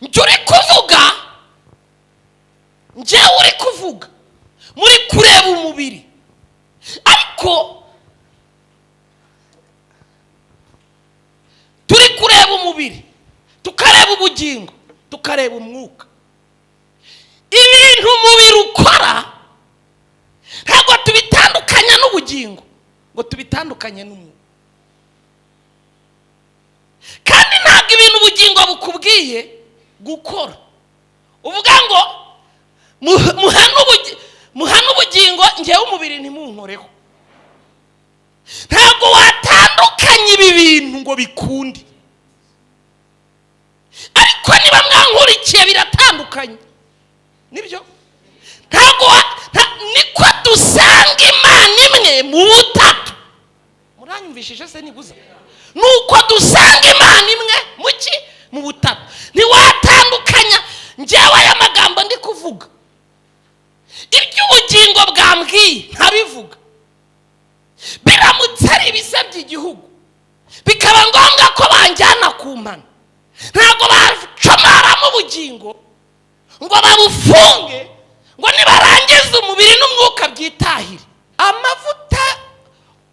njye uri kuvuga, njye uri kuvuga muri kureba umubiri, ariko turi kureba umubiri, tukareba ubugingo, tukareba umwuka. Ibintu umubiri ukora ntabwo tubitandukanya n'ubugingo ngo tubitandukanye n'umwuka, kandi ntabwo ibintu ubugingo bukubwiye gukora uvuga ngo muhana ubugingo, ngewe umubiri ntimunkoreho. Ntabwo watandukanya ibi bintu ngo bikunde, ariko niba mwankurikiye biratandukanye, nibyo? Ntabwo niko dusanga Imana imwe mu butatu. Muranyumvishije se nibuza? Nuko dusanga Imana imwe mu butatu. Ntiwatandukanya njyewe aya magambo ndi kuvuga, iby'ubugingo bwambwiye nkabivuga, biramutse ari ibisabye igihugu bikaba ngombwa ko banjyana ku mpana, ntabwo bacomaramo ubugingo ngo babufunge ngo nibarangiza umubiri n'umwuka byitahire. Amavuta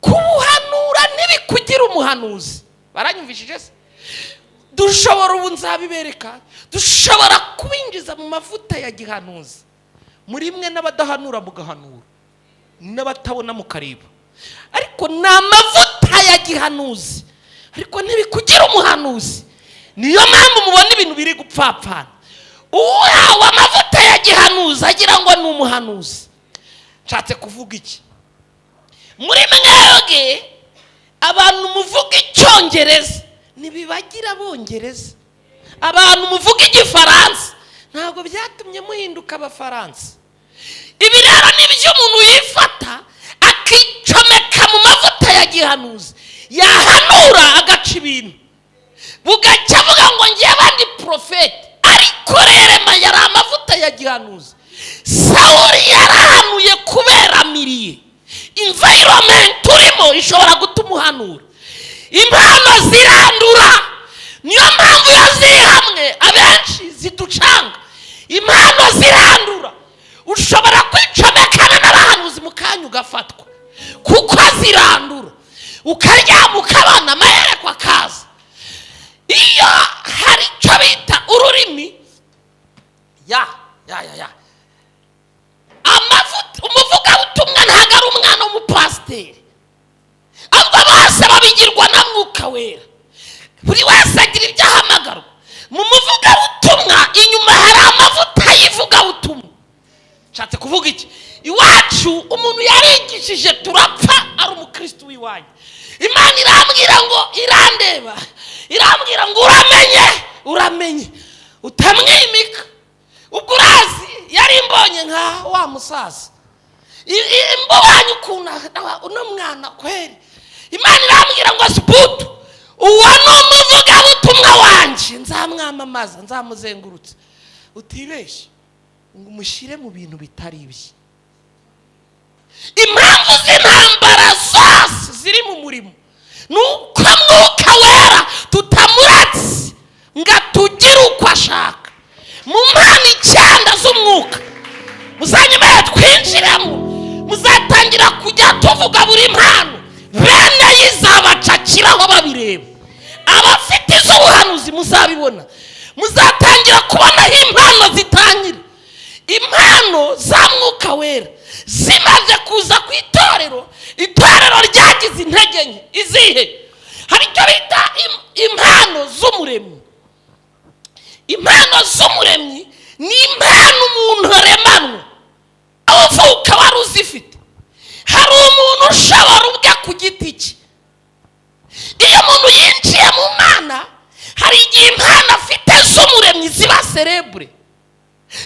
kubuhanura ntibikugira umuhanuzi. Baranyumvishije se? Dushobora, ubu nzabibereka, dushobora kubinjiza mu mavuta ya gihanuzi. Muri mwe n'abadahanura mugahanura, n'abatabona mukareba, ariko ni amavuta ya gihanuzi, ariko ntibikugira umuhanuzi. Niyo mpamvu mubona ibintu biri gupfapfana. Uwawe amavuta ya gihanuzi agira ngo ni umuhanuzi. Nshatse kuvuga iki? Muri mwebwe abantu muvuga icyongereza ntibibagira abongereza, abantu muvuga igifaransa ntabwo byatumye muhinduka abafaransa. Ibi rero nibyo umuntu yifata akicomeka mu mavuta ya gihanuzi, yahanura agaca ibintu, bugacya avuga ngo ngiye abandi profete, ariko rerema yari amavuta ya gihanuzi. Sawuli yarahanuye kubera amiriye. Environment turimo ishobora gutuma uhanura. Impano zirandura, niyo mpamvu iyo ziri hamwe abenshi ziducanga. Impano zirandura, ushobora kwicomekana n'abahanuzi mu kanya ugafatwa kuko zirandura, ukaryama ukabona amaherekwa akaza. Iyo hari icyo bita ururimi umuvugabutumwa ntabwo ari umwana w'umupasiteri, ahubwo bose babigirwa na Mwuka Wera. Buri wese agira ibyo ahamagarwa. Mu muvugabutumwa inyuma hari amavuta y'ivugabutumwa. Nshatse kuvuga iki? Iwacu umuntu yarigishije turapfa ari umukristo w'iwanyu. Imana irambwira ngo irandeba, irambwira ngo uramenye utamwimika. Ubwo urazi yari imbonye nka wa musaza, imbonye ukuntu uno mwana kweri. Imana irambwira ngo sibutu, uwo ni umuvugabutumwa wanjye, nzamwamamaza, nzamuzengurutse. Utibeshye ngo umushyire mu bintu bitari ibye. Impamvu z'intambara zose ziri mu murimo nuko Mwuka Wera tutamuratse ngo atugire uko ashaka. Mu mpano 9 z'umwuka muzanyemera twinjiramo, muzatangira kujya tuvuga buri mpano, bene yizabacakiraho babireba. Abafite iz'ubuhanuzi muzabibona, muzatangira kubonaho impano zitangira. Impano za Mwuka Wera zimaze kuza ku itorero ryagize intege nke. Izihe? Hari icyo bita impano z'umuremyi. Impano z'umuremyi ni impano umuntu aremanwa, avuka wari uzifite. Hari umuntu ushobora ubwe ku giti cye. Iyo umuntu yinjiye mu Mana, hari igihe impano afite z'umuremyi ziba cerebre,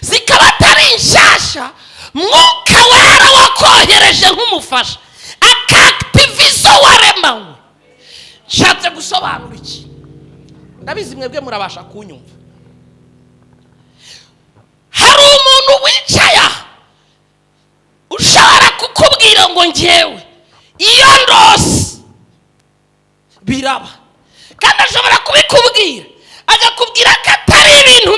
zikaba atari nshyashya. Mwuka Wera wakohereje nk'umufasha akaktiviza waremanywe. Nshatse gusobanura iki? Ndabizi mwebwe murabasha kunyumva. Hari umuntu wicaye ushobora kukubwira ngo ngewe iyo ndose biraba, kandi ashobora kubikubwira agakubwira ko atari ibintu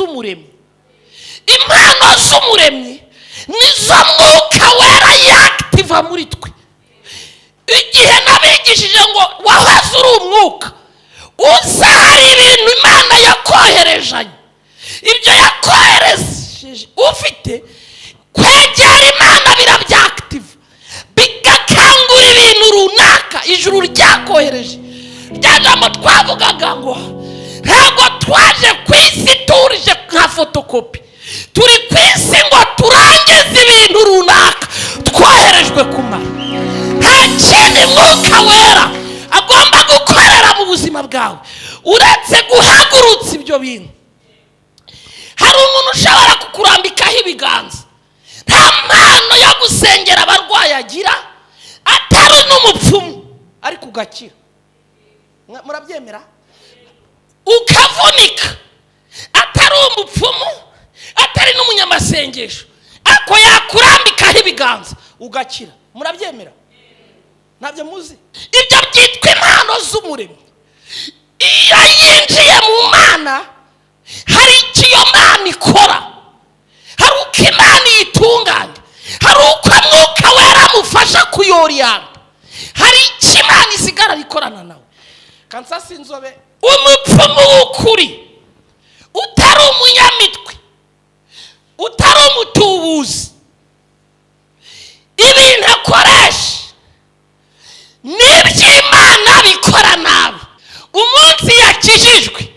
z'umuremyi. Impano z'umuremyi nizo mwuka wera yakitiva muri twe. Igihe nabigishije ngo wahoze uri umwuka, uza hari ibintu Imana yakoherejanye. Ibyo yakohereje ufite kwegera Imana birabyakitiva, bigakangura ibintu runaka ijuru ryakohereje. Rya jambo twavugaga ngo ntabwo twaje ku isi turije nka fotokopi, turi ku isi ngo turangize ibintu runaka twoherejwe kumara. Nta kindi mwuka wera agomba gukorera mu buzima bwawe uretse guhagurutsa ibyo bintu. Hari umuntu ushobora kukurambikaho ibiganza, nta mpano yo gusengera abarwayi agira, atari n'umupfumu, ariko ugakira. Murabyemera? Ukavunika, atari umupfumu, atari n'umunyamasengesho, ariko yakurambikaho ibiganza ugakira. Murabyemera? Ntabyo muzi? Ibyo byitwa impano z'umuremyi. Iyo yinjiye mu Mana, hari icyo iyo Mana ikora, hari uko Imana yitunganya, hari uko mwuka wera amufasha kuyoriyanta, hari icyo Imana isigara ikorana nawe. Kansasi inzobe, umupfumu w'ukuri, utari umunyamitwe, utari umutubuzi, ibintu akoresha n'iby'Imana bikora nabi. Umunsi yakijijwe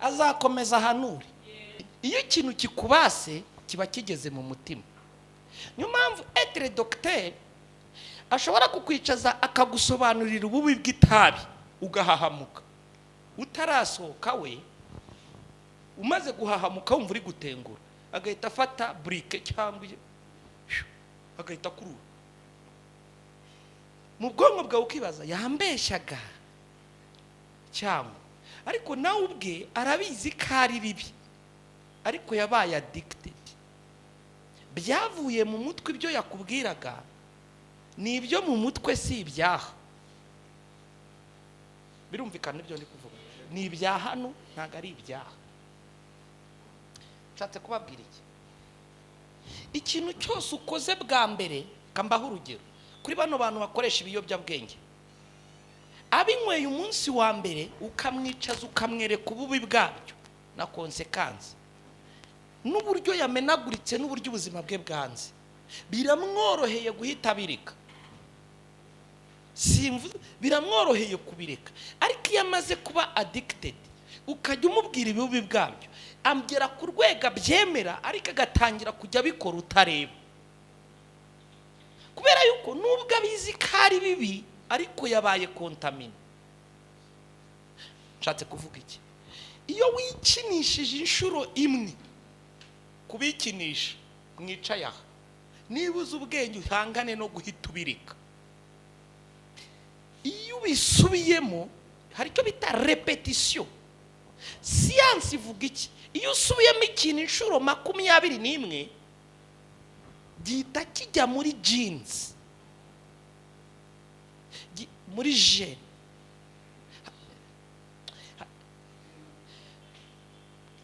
azakomeza ahanure. Iyo ikintu kikubase kiba kigeze mu mutima. Niyo mpamvu etre docteur ashobora kukwicaza akagusobanurira ububi bw'itabi ugahahamuka, utarasohoka we umaze guhahamuka wumva uri gutengura, agahita afata brique cyangwa agahita kurura mu bwonko bwawe ukibaza yambeshaga cyangwa, ariko nawe ubwe arabizi ko ari bibi, ariko yabaye addicted. Byavuye mu mutwe, ibyo yakubwiraga ni ibyo mu mutwe, si ibyaha. Birumvikana ibyo ndi kuvuga ni ibya hano, ntabwo ari ibyaha. Nshatse kubabwira iki? Ikintu cyose ukoze bwa mbere, kambaho urugero kuri bano bantu bakoresha ibiyobyabwenge, abinyweye umunsi wa mbere ukamwicaza ukamwereka ububi bwabyo na konsekansi n'uburyo yamenaguritse n'uburyo ubuzima bwe bwanze, biramworoheye guhita bireka. Biramworoheye kubireka, ariko iyo amaze kuba addicted ukajya umubwira ibibi bwabyo, ambwira ku rwego abyemera, ariko agatangira kujya abikora utareba, kubera yuko nubwo abizi ko ari bibi ariko yabaye kontamine. Nshatse kuvuga iki? Iyo wikinishije inshuro imwe, kubikinisha mwicaye aha, niba uzi ubwenge uhangane no guhita ubireka. Iyo ubisubiyemo hari icyo bita repetition. Siyansi ivuga iki? Iyo usubiyemo ikintu inshuro 21 gihita kijya muri genes, muri gene.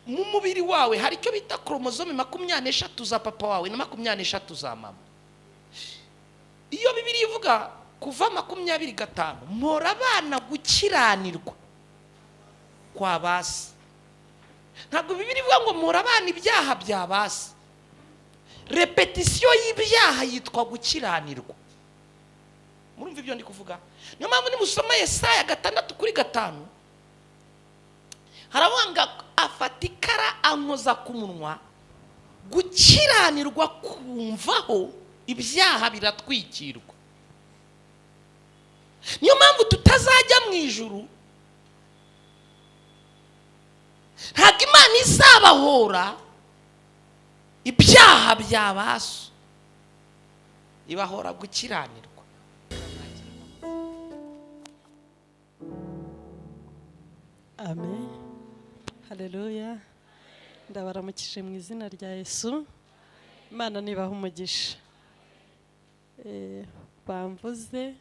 Mu mubiri wawe hari icyo bita chromosome 23 za papa wawe na 23 za mama. Iyo Bibiliya ivuga kuva 25, mpora abana gukiranirwa kwa basi. Ntabwo Bibiliya ivuga ngo mpora abana ibyaha bya basi. Repetition y'ibyaha yitwa gukiranirwa. Murumva ibyo ndi kuvuga? Niyo mpamvu nimusoma Yesaya 6:5, harawanga afatikara ankoza ku munwa, gukiranirwa kumvaho, ibyaha biratwikirwa. Niyo mpamvu tutazajya mu ijuru, ntabwo Imana izabahora ibyaha byabaso, ibahora gukiranirwa. Amen. Haleluya. Ndabaramukije mu izina rya Yesu. Imana nibaha umugisha. Bamvuze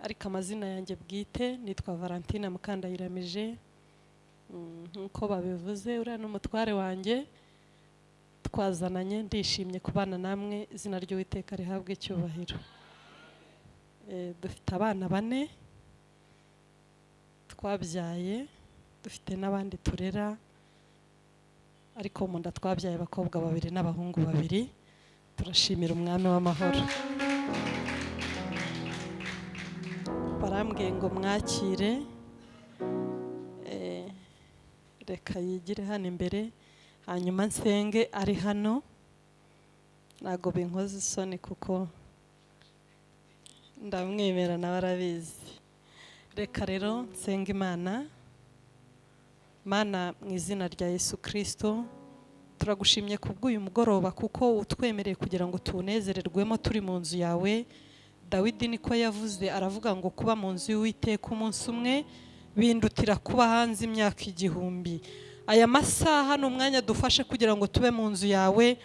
ariko amazina yanjye bwite nitwa Valentina Mukandayiramije. nk'uko babivuze uriya n'umutware wanjye twazananye, ndishimye kubana namwe, izina ry'Uwiteka rihabwe icyubahiro. Dufite abana 4 twabyaye, dufite n'abandi turera, ariko mu nda twabyaye abakobwa 2 n'abahungu 2. Turashimira umwami w'amahoro. Barambwiye ngo mwakire, reka yigire hano imbere, hanyuma nsenge ari hano. Ntago binkoze isoni kuko ndamwemera nawe arabizi. Reka rero nsenga Imana. Mana, mu izina rya Yesu Kristo, turagushimye kubw'uyu mugoroba kuko utwemereye kugira ngo tunezererwemo turi mu nzu yawe. Dawidi niko yavuze, aravuga ngo kuba mu nzu y'Uwiteka umunsi umwe bindutira kuba hanze imyaka 1000. Aya masaha n'umwanya dufashe kugira ngo tube mu nzu yawe.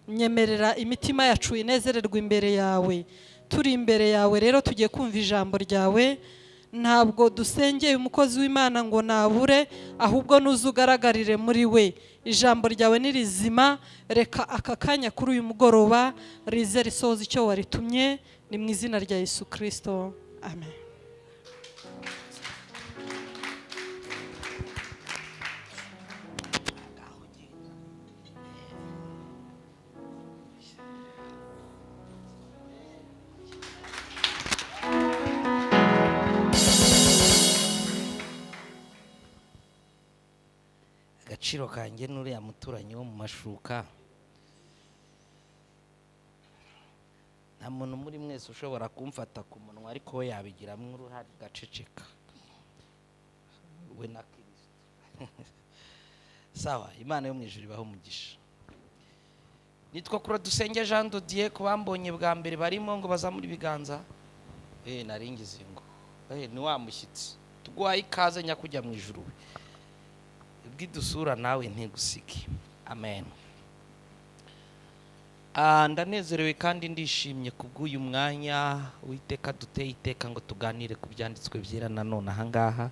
Nyemerera imitima yacu inezererwa imbere yawe. Turi imbere yawe rero tugiye kumva ijambo ryawe. Ntabwo dusengeye umukozi w'Imana ngo nabure, ahubwo nuzugaragarire muri we. Ijambo ryawe ni rizima, reka aka kanya kuri uyu mugoroba rize risohoza icyo waritumye. Ni mu izina rya Yesu Kristo, amen. Agaciro kanjye n'uriya muturanyi wo mu mashuka, nta muntu muri mwese ushobora kumfata ku munwa, ariko we yabigiramo uruhare gaceceka, we na Kristo. Sawa, Imana yo mu ijuru ibaho umugisha. Nitwa Kura dusenge Jean Dodier, ku bambonye bwa mbere barimo ngo bazamura ibiganza. Naringize ngo ni wa mushyitsi, tugwaye ikaze nyakujya mu ijuru, bwidusura nawe ntigusike. Amen. Ndanezerewe kandi ndishimye kubw'uyu mwanya Uwiteka duteye iteka ngo tuganire ku byanditswe byera nanone ahangaha.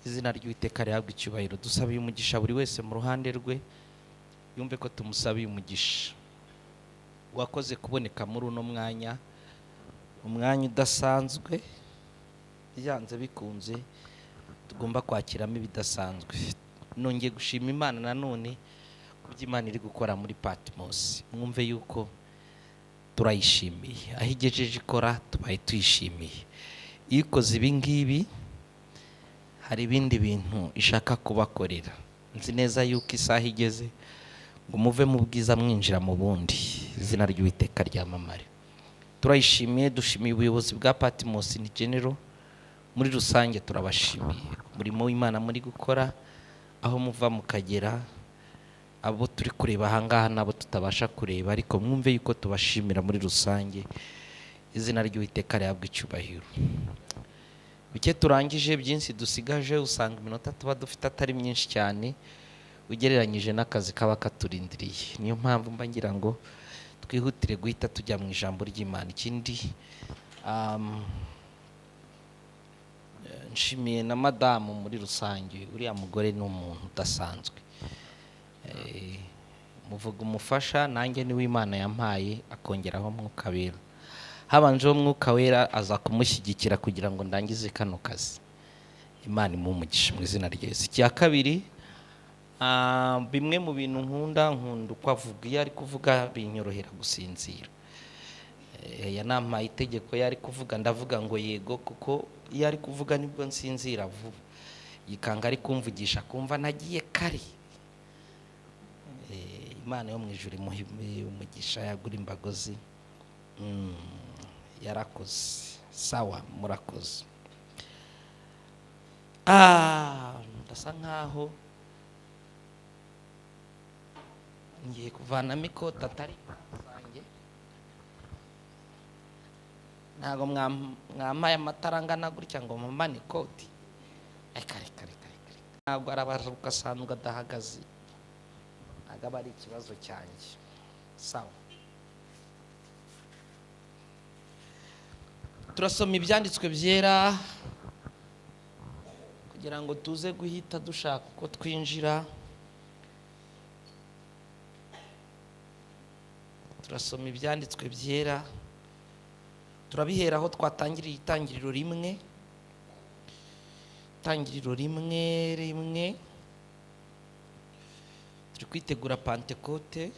Izina ry'Uwiteka rihabwe icyubahiro. Dusabiye umugisha buri wese mu ruhande rwe, yumve ko tumusabiye umugisha. Wakoze kuboneka muri uno mwanya, umwanya udasanzwe, byanze bikunze tugomba kwakiramo ibidasanzwe. Nongeye gushima Imana nanone kubyo Imana iri gukora muri Patmos. Mwumve yuko turayishimiye, aho igejeje ikora tubaye tuyishimiye. Iyo ikoze ibi ngibi, hari ibindi bintu ishaka kubakorera. Nzi neza yuko isaha igeze ngo muve mu bwiza mwinjira mu bundi. Izina ry'Uwiteka ryamamare. Turayishimiye, dushimiye ubuyobozi bwa Patmos ni general. Muri rusange turabashimiye umurimo w'Imana muri gukora, aho muva mukagera, abo turi kureba ahangaha nabo tutabasha kureba, ariko mwumve yuko tubashimira muri rusange. Izina ry'Uwiteka rihabwe icyubahiro. Bike turangije, byinshi dusigaje, usanga iminota tuba dufite atari myinshi cyane ugereranyije n'akazi kaba katurindiriye. Niyo mpamvu mba ngira ngo twihutire guhita tujya mu ijambo ry'Imana. Ikindi nshimiye na madamu muri rusange. Uriya mugore ni umuntu udasanzwe, muvuga umufasha, nanjye niwe Imana yampaye, akongeraho Umwuka Wera. Habanjeho Umwuka Wera aza kumushyigikira kugira ngo ndangize kano kazi. Imana imuhe umugisha mu izina rya Yesu. Icya kabiri, bimwe mu bintu nkunda uko avuga. Iyo ari kuvuga binyorohera gusinzira. Yanampaye itegeko, iyo ari kuvuga ndavuga ngo yego, kuko iyo ari kuvuga nibwo nsinzira vuba. Yikanga ari kumvugisha kumva nagiye kare. Imana yo mu ijuru imuhe umugisha, yagura imbagozi. Yarakoze. Sawa, murakoze. Ndasa nkaho ngiye kuvanamo ikoti atari zanjye. Ntago mwampaye amatara angana gutya ngo mumane ikoti. Kare. Ntabwo arabaje ugasanga adahagaze. Ntabwo aba ari ikibazo cyanjye. Sawa. Turasoma ibyanditswe byera kugira ngo tuze guhita dushaka uko twinjira, turasoma ibyanditswe byera, turabihera aho twatangiriye itangiriro rimwe. Itangiriro rimwe turi kwitegura Pentekote.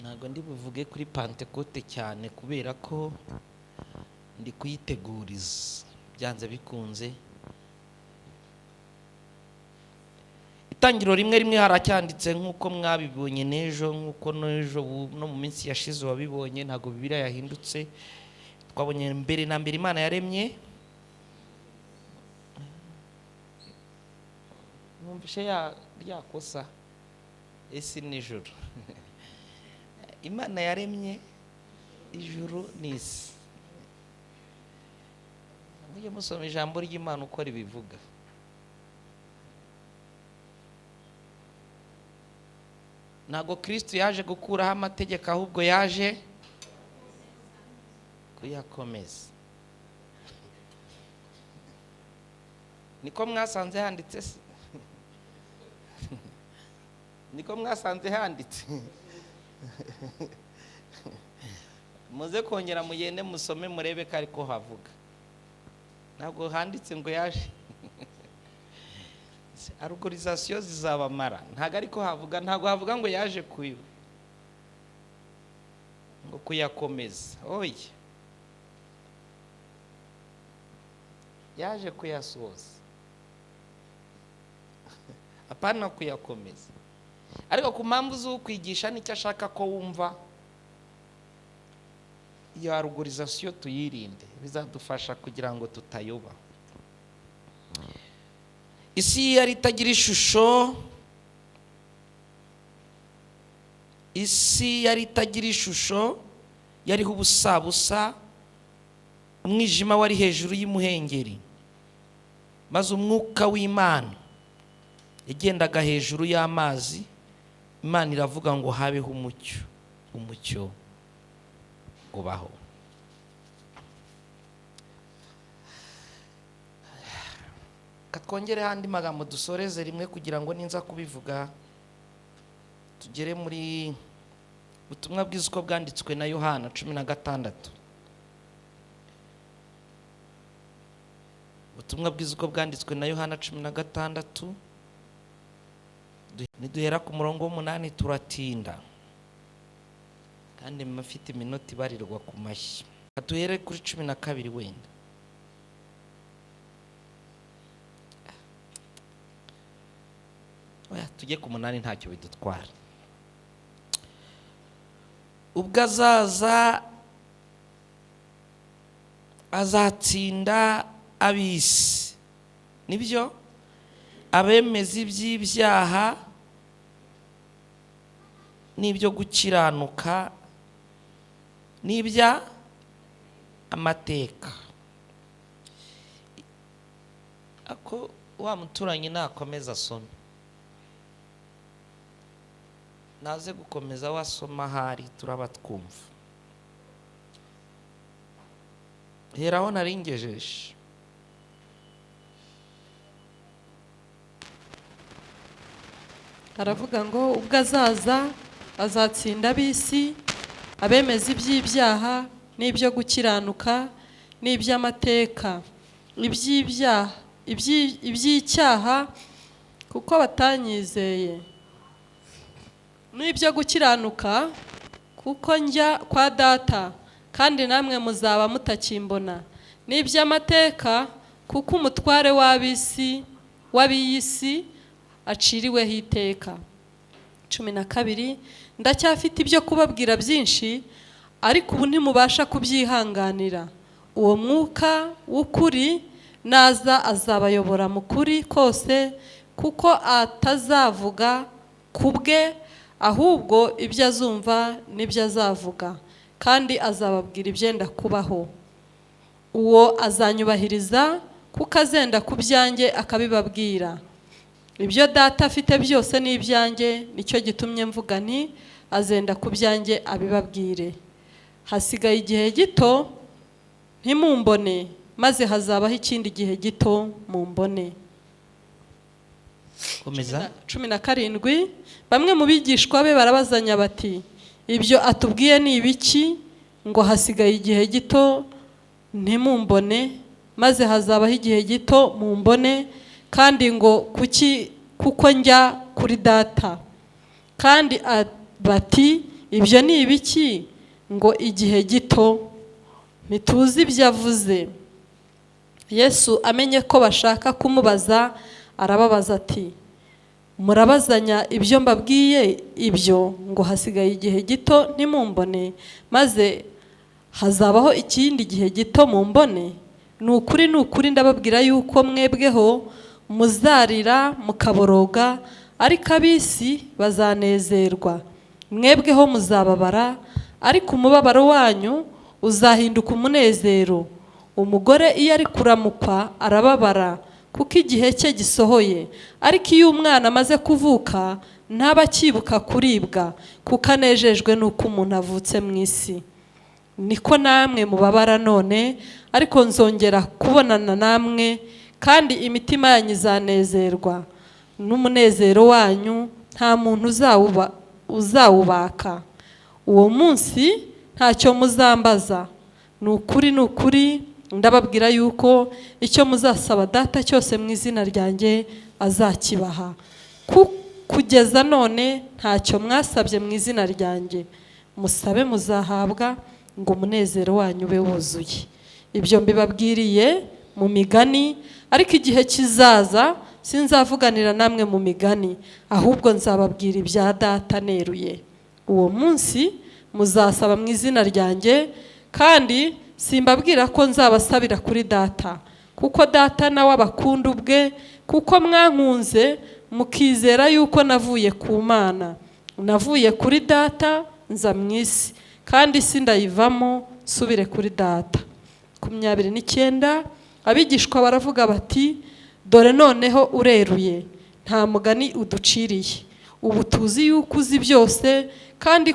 Ntabwo ndi buvuge kuri Pentekote cyane kubera ko ndi kuyiteguriza byanze bikunze. Itangiriro rimwe haracyanditse nk'uko mwabibonye n'ejo, nk'uko n'ejo no mu minsi yashize wabibonye, ntabwo Bibiliya yahindutse. Twabonye mbere na mbere Imana yaremye. Mwumvishe ryakosa isi n'ijuru. Imana yaremye ijuru n'isi. Mujye musoma ijambo ry'Imana uko ribivuga. Ntabwo Kristo yaje gukuraho amategeko, ahubwo yaje kuyakomeza. Niko mwasanze handitse se? Niko mwasanze handitse? Muze kongera mugende musome murebe ko ariko havuga. Ntabwo handitse ngo yaje. Arugorизasiyo zizabamara. Ntabwo ariko havuga, ntabwo havuga ngo yaje ngo kuyakomeza. Oya. Yaje kuyasoza. Apana kuyakomeza. Ariko ku mpamvu zo kwigisha nicyo ashaka ko wumva, iyo arugorизasiyo tuyirinde, bizadufasha kugira ngo tutayoba. Isi yari itagira ishusho, isi yari itagira ishusho, yariho ubusabusa, umwijima wari hejuru y'umuhengeri, maze umwuka w'Imana yagendaga hejuru y'amazi. Imana iravuga ngo habeho umucyo, umucyo ubaho. Katwongere handi magambo dusoreze rimwe kugira ngo ninza kubivuga tugere muri ubutumwa bwiza uko bwanditswe na Yohana 16. Ubutumwa bwiza uko bwanditswe na Yohana 16. Niduhera ku murongo w'8 turatinda, kandi mafite iminota ibarirwa ku mashyi. Atuhere kuri 12 wenda. Oya, tujye ku 8 ntacyo bidutwara. Ubwo azatsinda ab'isi, nibyo abemeza iby'ibyaha n'ibyo gukiranuka n'ibya amateka. Ako wa muturanyi nakomeza asome, naze gukomeza wasoma hari turaba twumva. Heraho naringejeje. Aravuga ngo ubwo azatsinda ab'isi, abemeza iby'ibyaha n'ibyo gukiranuka n'iby'amateka, iby'icyaha kuko batanyizeye, n'ibyo gukiranuka kuko njya kwa Data kandi namwe muzaba mutakimbona, n'iby'amateka kuko umutware w'ab'iyi si aciriweho iteka. 12. Ndacyafite ibyo kubabwira byinshi, ariko ubu ntimubasha kubyihanganira. Uwo mwuka w'ukuri naza azabayobora mu kuri kose, kuko atazavuga ku bwe, ahubwo ibyo azumva nibyo azavuga, kandi azababwira ibyenda kubaho. Uwo azanyubahiriza kuko azenda ku byanjye akabibabwira. Ibyo Data afite byose ni ibyanjye, nicyo gitumye mvuga nti azenda ku byanjye abibabwire. Hasigaye igihe gito ntimumbone, maze hazabaho ikindi gihe gito mumbone. komeza. 17. Bamwe mu bigishwa be barabazanya bati, ibyo atubwiye ni ibiki ngo hasigaye igihe gito ntimumbone, maze hazabaho igihe gito mumbone, kandi ngo kuko njya kuri data? Kandi bati, ibyo ni ibiki ngo igihe gito? Ntituzi ibyo avuze. Yesu amenye ko bashaka kumubaza, arababaza ati, murabazanya ibyo mbabwiye ibyo ngo hasigaye igihe gito ntimumbone, maze hazabaho ikindi gihe gito mumbone? Ni ukuri ndababwira yuko mwebweho muzarira mukaboroga, ariko ab'isi bazanezerwa. Mwebweho muzababara, ariko umubabaro wanyu uzahinduka umunezero. Umugore iyo ari kuramukwa arababara, kuko igihe cye gisohoye, ariko iyo umwana amaze kuvuka ntaba akibuka kuribwa, kuko anejejwe n'uko umuntu avutse mu isi. Niko namwe mubabara none, ariko nzongera kubonana namwe, kandi imitima yanyu izanezerwa. N'umunezero wanyu nta muntu uzawubaka. Uwo munsi ntacyo muzambaza. Ni ukuri ndababwira yuko icyo muzasaba data cyose mu izina ryanjye azakibaha. Kugeza none ntacyo mwasabye mu izina ryanjye. Musabe muzahabwa, ngo umunezero wanyu ube wuzuye. Ibyo mbibabwiriye mu migani, ariko igihe kizaza sinzavuganira namwe mu migani, ahubwo nzababwira ibya data neruye. Uwo munsi muzasaba mu izina ryanjye, kandi simbabwira ko nzabasabira kuri data, kuko data nawe abakunda ubwe, kuko mwankunze mukizera yuko navuye ku Mana. Navuye kuri data nza mu isi, kandi isi ndayivamo nsubire kuri data. 29. Abigishwa baravuga bati, dore noneho ureruye, nta mugani uduciriye. Ubu tuzi yuko uzi byose, kandi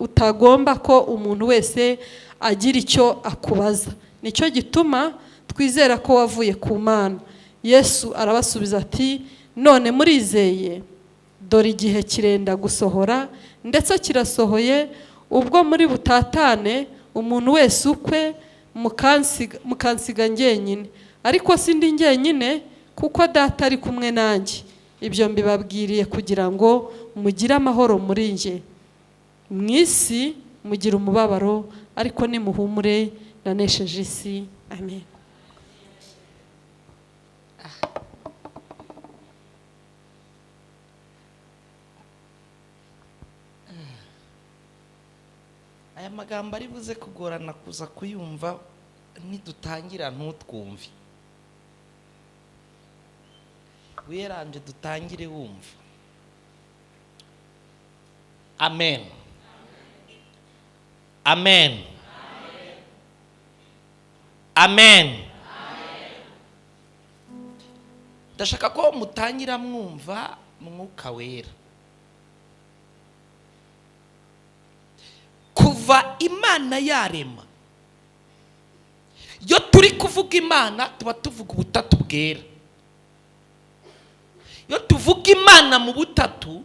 utagomba ko umuntu wese agira icyo akubaza. Nicyo gituma twizera ko wavuye ku Mana. Yesu arabasubiza ati, none murizeye? Dore igihe kirenda gusohora, ndetse kirasohoye, ubwo muri butatane umuntu wese ukwe, mukansiga njyenyine. Ariko sindi njyenyine, kuko data ari kumwe nanjye. Ibyo mbibabwiriye kugira ngo mugire amahoro muri njye. Mu isi mugira umubabaro, ariko nimuhumure, nanesheje isi. Amen. Aya magambo ari buze kugorana kuza kuyumva nidutangira ntutwumve. Weranje dutangire wumva. Amen. Amen. Amen. Ndashaka ko mutangira mwumva Umwuka Wera. Kuva Imana yarema, iyo turi kuvuga Imana tuba tuvuga ubutatu bwera. Iyo tuvuga Imana mu butatu,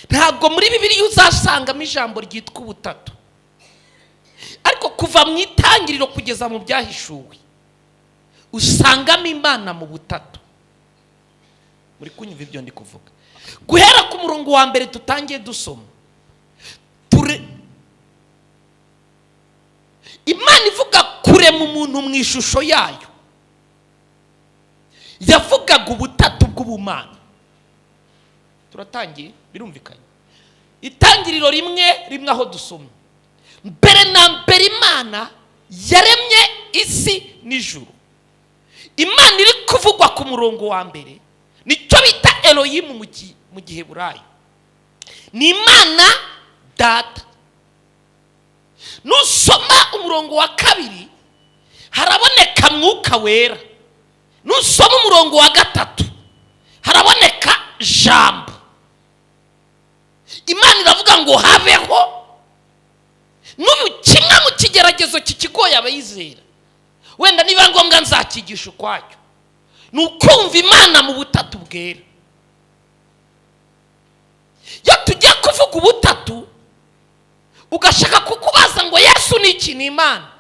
ntabwo muri Bibiliya uzasangamo ijambo ryitwa ubutatu, ariko kuva mu itangiriro kugeza mu byahishuwe usangamo Imana mu butatu. Muri kunyumva ibyo ndi kuvuga? Guhera ku murongo wa mbere tutangiye dusoma, Imana ivuga kurema umuntu mu ishusho yayo, yavugaga ubutatu bw'ubumana. Turatangiye, birumvikanye. Itangiriro rimwe aho dusoma, mbere na mbere Imana yaremye isi n'ijuru. Imana iri kuvugwa ku murongo wa mbere nicyo bita Elohimu mu Giheburayo. Ni Imana data. Nusoma umurongo wa kabiri haraboneka Mwuka Wera. Nusoma umurongo wa gatatu haraboneka Jambo. Imana iravuga ngo habeho, n'ubu kimwe mu kigeragezo kikigoye abayizera, wenda niba ngombwa nzakigisha ukwacyo, ni ukumva Imana mu butatu bwera. Iyo tugiye kuvuga ubutatu ugashaka kukubaza ngo Yesu ni iki? Ni Imana.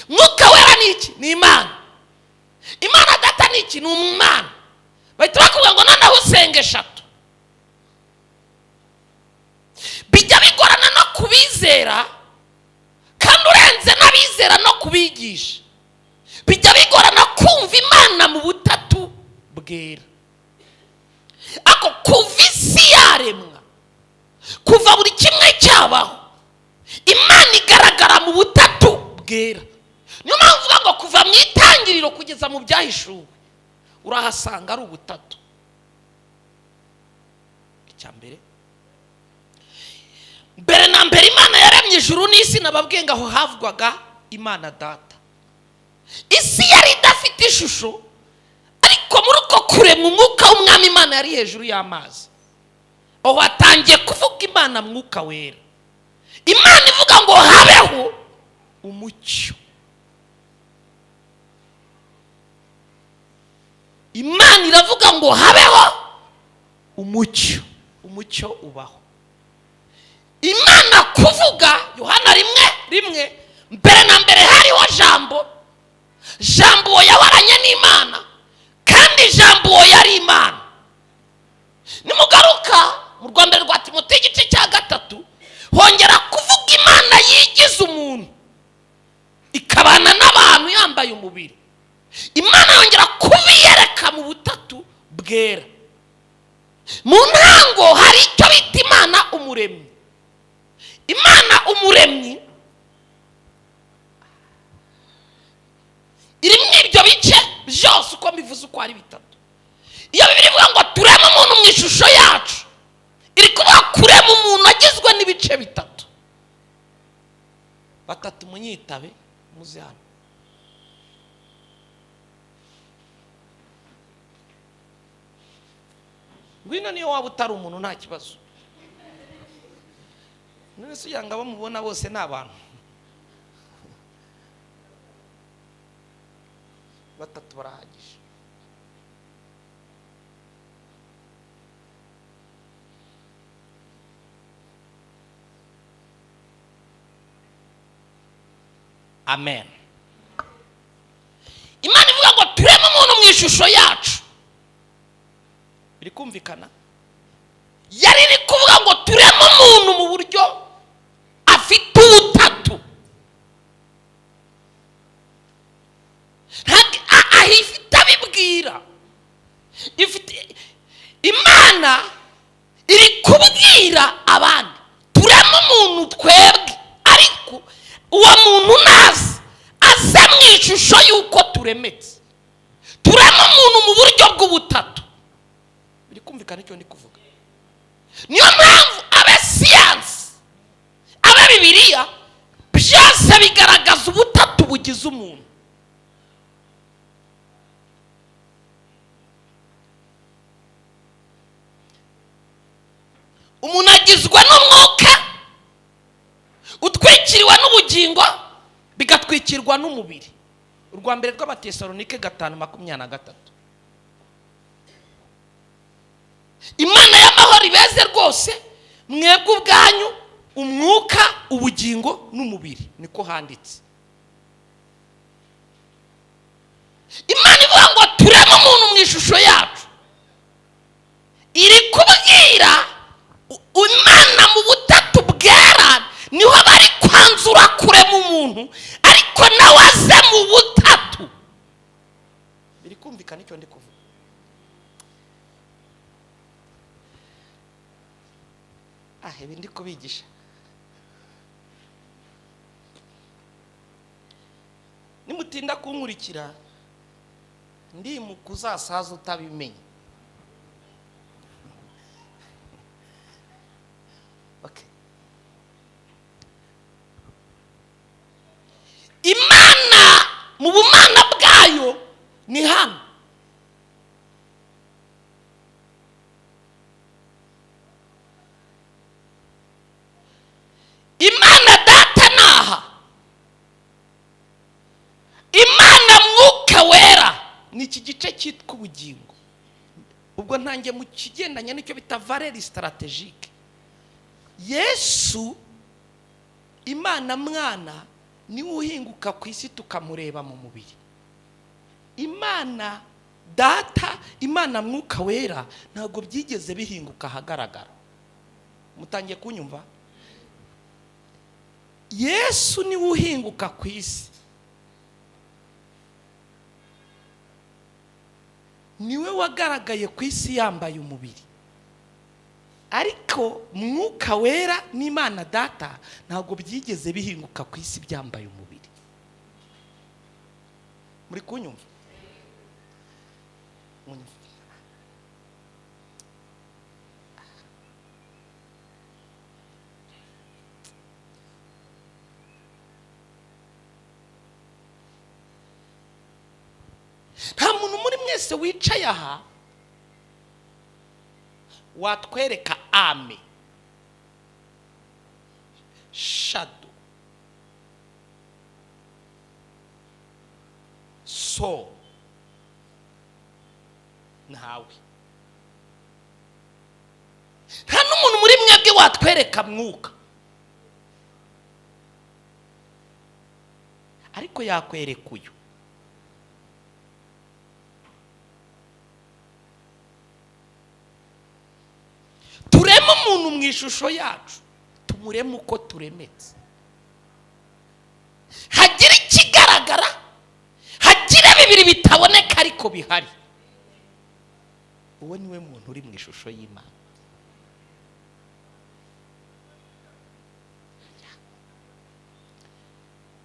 Mwuka wera ni iki? Ni Imana. Imana data ni iki? Ni Umwana. Bahita bakubwira ngo noneho usenge eshatu. Bijya bigorana no kubizera, kandi urenze n'abizera no kubigisha. Bijya bigorana kumva Imana mu butatu bwera. Ako kuva isi yaremwa, kuva buri kimwe cyabaho, Imana igaragara mu butatu bwera. Niyo mpamvu uvuga ngo kuva mu itangiriro kugeza mu byahishuwe urahasanga ari ubutatu. Icya mbere, mbere na mbere Imana yaremye ijuru n'isi, nababwiye ngo aho havugwaga Imana data. Isi yari idafite ishusho, ariko muri uko kuremwa umwuka w'Umwami Imana yari hejuru y'amazi. Aho hatangiye kuvuga Imana mwuka wera. Imana ivuga ngo habeho umucyo. Imana iravuga ngo habeho umucyo. Umucyo ubaho. Imana kuvuga, Yohana 1:1, mbere na mbere hariho jambo, jambo yawaranye n'Imana, kandi jambo yari Imana. Nimugaruka mu Rwanda rwa Timote igice cya 3, hongera kuvuga Imana yigize umuntu ikabana n'abantu yambaye umubiri. Imana yongera kubiyereka mu butatu bwera. Mu ntango hari icyo bita Imana umuremyi. Imana umuremyi iri mu ibyo bice byose uko mbivuze uko ari bitatu. Iyo Bibiliya ivuga ngo tureme umuntu mu ishusho yacu, iri kuvuga kurema umuntu agizwe n'ibice bitatu. Batatu munyitabe muze hano. Ngwino niyo waba utari umuntu nta kibazo. None se yanga bamubona bose ni abantu. Batatu barahagije. Amen. Imana ivuga ngo tureme umuntu mu ishusho yacu. Biri kumvikana? Yari iri kuvuga ngo tureme umuntu mu buryo afite ubutatu. Ahifite abibwira. Imana iri kubwira abandi tureme umuntu twebwe, ariko uwo muntu nazi aze mu ishusho y'uko turemetse. Tureme umuntu mu buryo bw'ubutatu. Biri kumvikana icyo ndi kuvuga? Niyo mpamvu abasiyansi, Bibiliya byose bigaragaza ubutatu bugize umuntu. Umuntu agizwe n'umwuka utwikiriwe n'ubugingo, bigatwikirwa n'umubiri. Urwa mbere rw'Abatesalonike 5:23. Imana y'amahoro ibeze rwose mwebwe ubwanyu umwuka, ubugingo n'umubiri, niko handitse. Imana ivuga ngo tureme umuntu mu ishusho yacu, iri kubwira Imana mu butatu bwera. Niho bari kwanzura kurema umuntu, ariko nawe aze mu butatu. Biri kumvikana icyo ndi kuvuga? Ibi ndi kubigisha. Nimutinda kunkurikira ndi mu kuzasaza utabimenye. Okay. Imana mu bumana bwayo ni hano. Imana data cyitwa ubugingo, ubwo ntangiye mu kigendanye n'icyo bita valeri strategique. Yesu Imana mwana niwe uhinguka ku isi tukamureba mu mubiri. Imana data, Imana mwuka wera ntabwo byigeze bihinguka ahagaragara. Mutangiye kunyumva? Yesu niwe uhinguka ku isi, niwe wagaragaye ku isi yambaye umubiri. Ariko mwuka wera n'Imana data ntabwo byigeze bihinguka ku isi byambaye umubiri. Muri kunyumva? Nta muntu muri mwese wicaye aha watwereka ame, shadow, soul. Ntawe. Nta n'umuntu muri mwebwe watwereka mwuka, ariko yakwereka uyu. Turema umuntu mu ishusho yacu, tumurema uko turemetse. Hagira ikigaragara, hagira bibiri bitaboneka ariko bihari. Uwo niwe muntu uri mu ishusho y'Imana.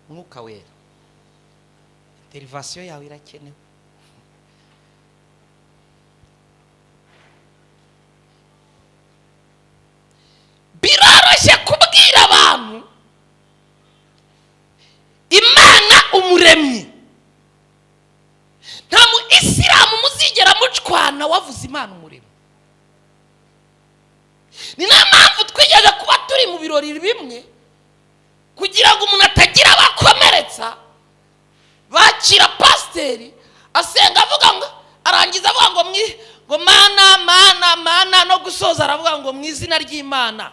Mwuka wera, intervention yawe irakenewe. Biroroshye kubwira abantu Imana umuremyi. Nta mu Isilamu muzigera mucwana wavuze Imana umuremyi. Ni na mpamvu twigeze kuba turi mu birori bimwe kugira ngo umuntu atagira abakomeretsa, bakira pasiteri asenga avuga ngo, arangiza avuga ngo mana no gusoza aravuga ngo mu izina ry'Imana,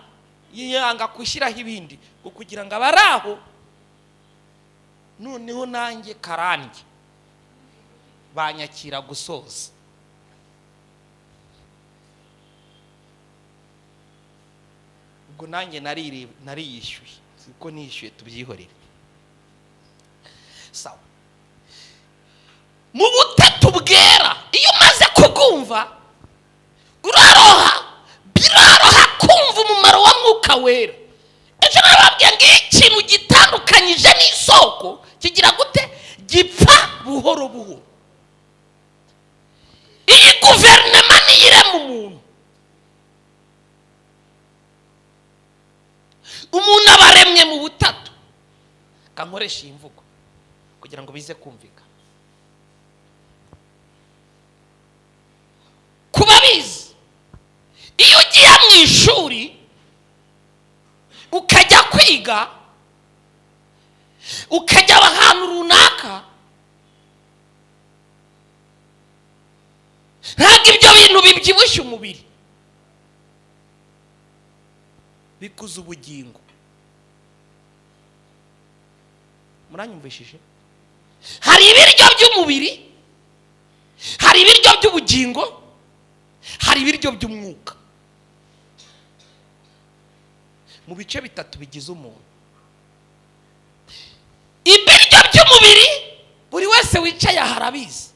yanga kushyiraho ibindi kugira ngo abaraho noneho nanjye karange banyakira gusoza. Ubwo nanjye nariyishyuye, siko nishyuye, tubyihorere. Sawa. Mu butatu bwera iyo umaze kubwumva uraroha, biraroha kumva umumaro wa mwuka wera. Ejo nababwiye ngo ikintu gitandukanyije n'isoko kigira gute? Gipfa buhoro buhoro. Iyi guverinoma niyirema umuntu aba aremye mu butatu. Kankoresha iyi mvugo kugira ngo bize kumvika. Kuba bizi, iyo ugiye mu ishuri ukajya kwiga, ukajya ahantu runaka, ntabwo ibyo bintu bibyibushye umubiri, bikuza ubugingo. Muranyumvishije? Hari ibiryo by'umubiri, hari ibiryo by'ubugingo, hari ibiryo by'umwuka. Mu bice bitatu bigize umuntu. Ibiryo by'umubiri buri wese wicaye harabizi.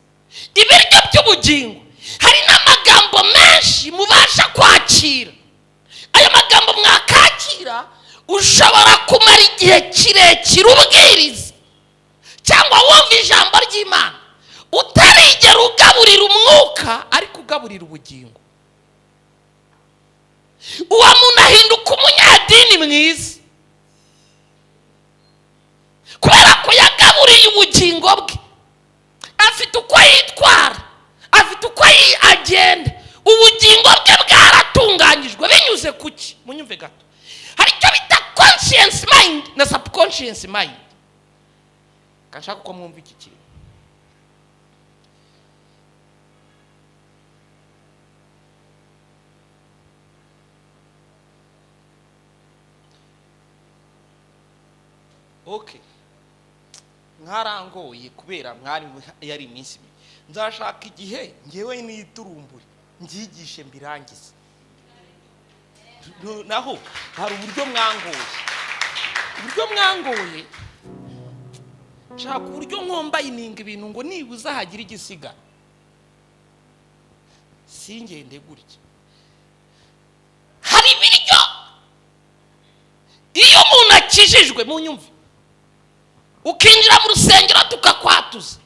Ibiryo by'ubugingo hari n'amagambo menshi mubasha kwakira. Aya magambo mwakakira ushobora kumara igihe kirekire ubwiriza cyangwa wumva ijambo ry'Imana utarigera ugaburira umwuka ariko ugaburira ubugingo. Uwo muntu ahinduka umunyadini mwiza kubera ko yagaburiye ubugingo bwe. Afite uko yitwara, afite uko agenda, ubugingo bwe bwaratunganyijwe binyuze kuki? Munyumve gato. Hari icyo bita conscious mind na subconscious mind. Kanshaka ko mwumva iki kintu. okay, mwarangoye kubera mwari yari iminsi nzashaka igihe ngewe niturumbure ngigishe mbirangize. Naho hari uburyo mwangoye nshaka uburyo nkomba ininga ibintu ngo nibuza hagira igisigara singende gutya. Hari ibiryo iyo umuntu akijijwe munyumvire ukinjira mu rusengero tukakwatuza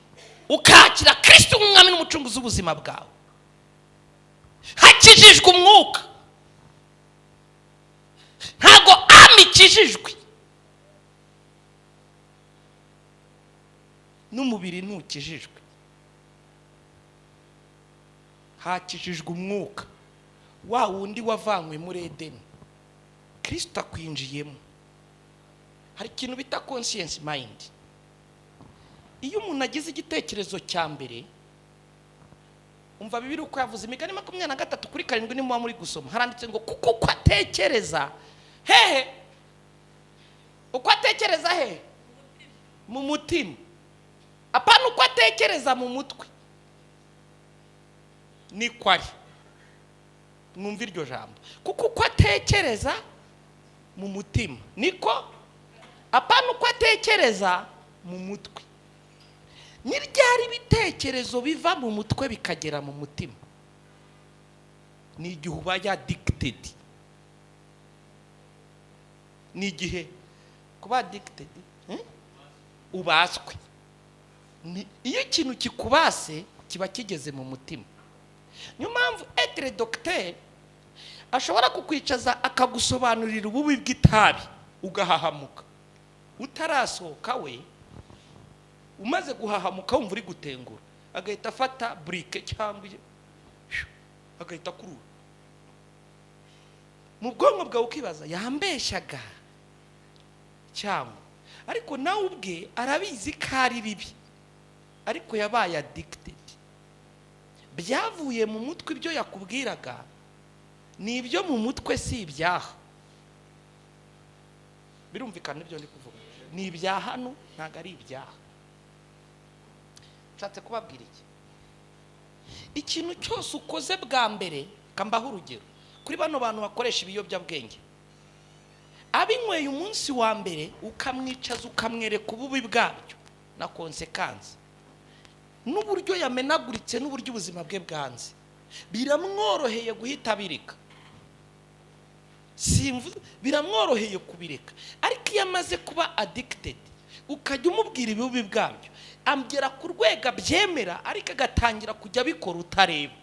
ukakira Kristo nk'umwami n'umucunguzi w'ubuzima bwawe, hakijijwe umwuka, ntago amikijijwe n'umubiri ntukijijwe, hakijijwe umwuka, wa wundi wavanywe muri Edeni Kristo akwinjiyemo. Hari ikintu bita conscience mind. Iyo umuntu agize igitekerezo cya mbere, umva Bibiliya uko yavuze imigani 23 kuri 7 ni muba muri gusoma, haranditse ngo kuko uko atekereza hehe, uko atekereza hehe mu mutima, apana uko atekereza mu mutwe, ni kwari. Mwumva iryo jambo, kuko uko atekereza mu mutima niko, apana uko atekereza mu mutwe. Ni ryari ibitekerezo biva mu mutwe bikagera mu mutima? Ni igihe uba addicted. Ni igihe kuba addicted ubaswe. Iyo ikintu kikubase kiba kigeze mu mutima. Niyo mpamvu etre docteur ashobora kukwicaza akagusobanurira ububi bw'itabi ugahahamuka, utarasohoka we umaze guhahamuka wumva uri gutengura, agahita afata brique cyangwa agahita kurura mu bwonko bwawe ukibaza yambeshaga cyangwa, ariko nawe ubwe arabizi ko ari bibi, ariko yabaye addicted. Byavuye mu mutwe, ibyo yakubwiraga ni ibyo mu mutwe, si ibyaha. Birumvikana ibyo ndi kuvuga, ni ibyaha hano, ntago ari ibyaha. Nshatse kubabwira iki? Ikintu cyose ukoze bwa mbere, kambaho urugero kuri bano bantu bakoresha ibiyobyabwenge, abinyweye umunsi wa mbere ukamwicaza ukamwereka ububi bwabyo na konsekansi n'uburyo yamenaguritse n'uburyo ubuzima bwe bwanze, biramworoheye guhita bireka. Biramworoheye kubireka, ariko iyo amaze kuba addicted ukajya umubwira ibibi bwabyo, ambwira ku rwego abyemera, ariko agatangira kujya abikora utareba,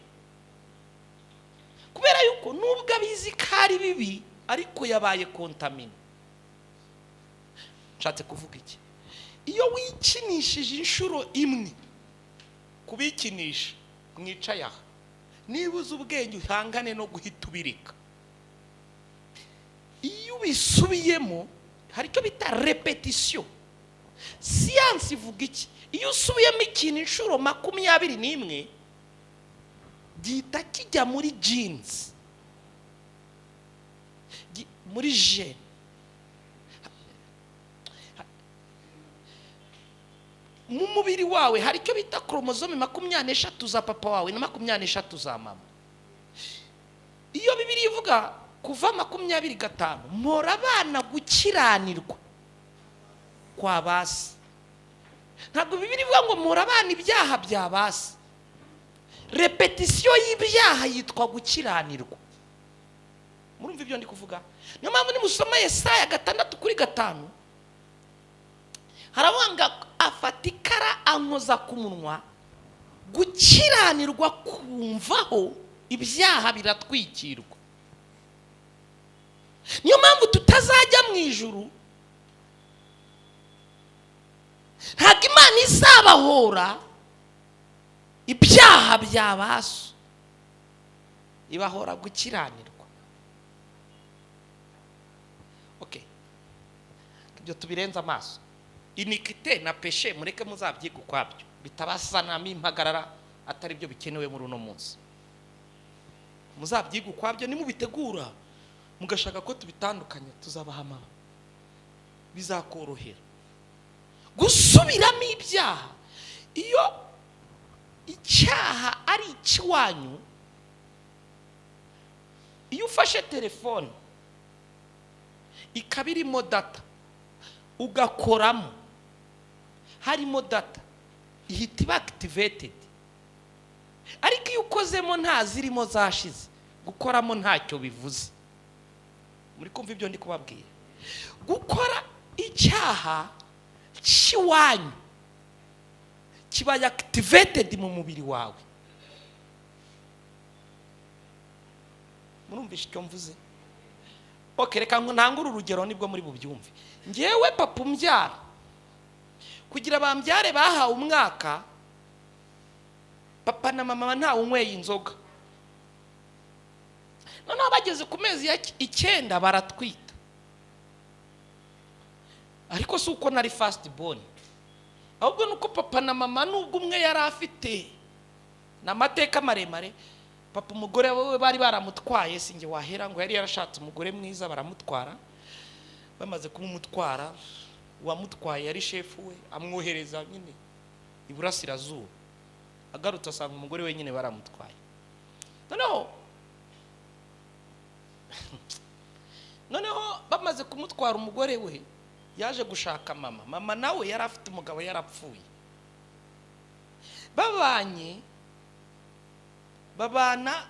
kubera yuko nubwo abizi ko ari bibi ariko yabaye contamine. Nshatse kuvuga iki? Iyo wikinishije inshuro imwe, kubikinisha mwicaye aha, nibuze ubwenge uhangane no guhita ubireka. Iyo ubisubiyemo hari icyo bita repetition. Siyansi ivuga iki? Iyo usubiyemo ikintu inshuro 21 gihita kijya muri genes, muri gene. Mu mubiri wawe hari icyo bita chromosome 23 za papa wawe na 23 za mama. Iyo Bibiliya ivuga kuva 25 mpora abana gukiranirwa kwa basi, ntabwo Bibiliya ivuga ngo mpora abana ibyaha bya basi. Repetition y'ibyaha yitwa gukiranirwa. Murumva ibyo ndi kuvuga? Niyo mpamvu nimusoma Yesaya 6:5 harawanga afatikara ankoza ku munwa, gukiranirwa kumvaho, ibyaha biratwikirwa. Niyo mpamvu tutazajya mu ijuru, ntabwo Imana izabahora ibyaha byabaso, ibahora gukiranirwa. Okay, ibyo tubirenza amaso. Iniquité na péché mureke muzabyiga ukwabyo, bitabasana impagarara atari byo bikenewe muri uno munsi. Muzabyiga ukwabyo, nimubitegura mugashaka ko tubitandukanye, tuzabahama, bizakorohera. gusubiramo ibyaha. Iyo icyaha ari ikiwanyu, iyo ufashe telefone ikaba irimo data ugakoramo harimo data, ihita iba activated. Ariko iyo ukozemo nta zirimo zashize, gukoramo ntacyo bivuze. Muri kumva ibyo ndi kubabwira? Gukora icyaha kiwanyu kiba activated mu mubiri wawe. Murumvisha icyo mvuze? Okay, reka ntangure urugero nibwo muri bubyumve. Ngewe papa umbyara, kugira bambyare bahawe umwaka, papa na mama ntawe unyweye inzoga. Noneho bageze ku mezi ya 9 baratwita. Ariko si uko nari first born, ahubwo nuko papa na mama nubwo umwe yari afite n'amateka maremare. Papa umugore we bari baramutwaye, singe wahera ngo yari yarashatse umugore mwiza, baramutwara. Bamaze kumutwara, uwamutwaye yari shefu we, amwohereza nyine iburasirazuba. Agarutse asanga umugore we nyine baramutwaye. Noneho bamaze kumutwara umugore we, yaje gushaka mama. Mama nawe yari afite umugabo yarapfuye. Babana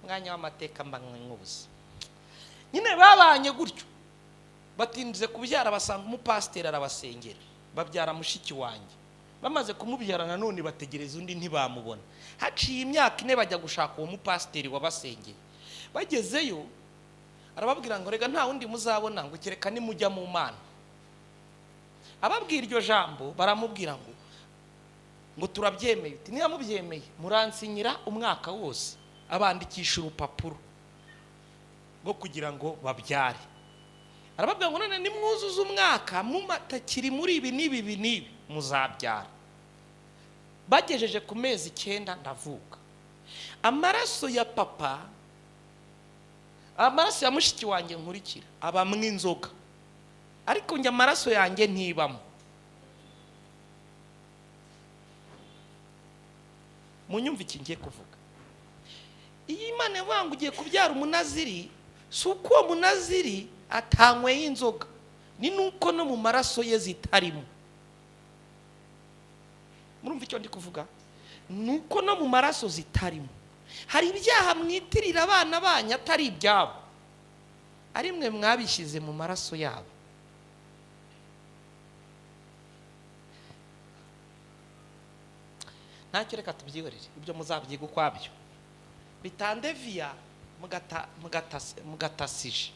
mwanya w'amateka mbangwe nk'ubusa. Nyine babanye gutyo, batinze kubyara basanga umupasiteri arabasengera, babyara mushiki wanjye. Bamaze kumubyara nanone bategereza undi ntibamubona. Haciye imyaka 4 bajya gushaka uwo mupasiteri wabasengeye. Bagezeyo arababwira ngo rega nta wundi muzabona ngo kereka ni mujya mu Mana. Ababwira iryo jambo baramubwira ngo turabyemeye. Uti niba mubyemeye muransinyira umwaka wose, abandikisha urupapuro ngo kugira ngo babyare. Arababwira ngo none nimwuzuza umwaka mumatakiri muri ibi n'ibi muzabyara. Bagejeje ku mezi 9 ndavuka. Amaraso ya papa, amaraso ya mushiki wanjye nkurikira abamwe inzoga, ariko njye amaraso yanjye ntibamo. Munyumva iki ngiye kuvuga? Iyi Imana yavuga ngo ugiye kubyara umunaziri, si uko uwo munaziri atanyweye inzoga, ni nuko no mu maraso ye zitarimo. Murumva icyo ndi kuvuga? Nuko no mu maraso zitarimo. Hari ibyaha mwitirira abana banyu atari ibyabo, ari mwe mwabishyize mu maraso yabo. Ntacyo, reka tubyihorere, ibyo muzabyiga ukwabyo. Bitandeviya mugatasije.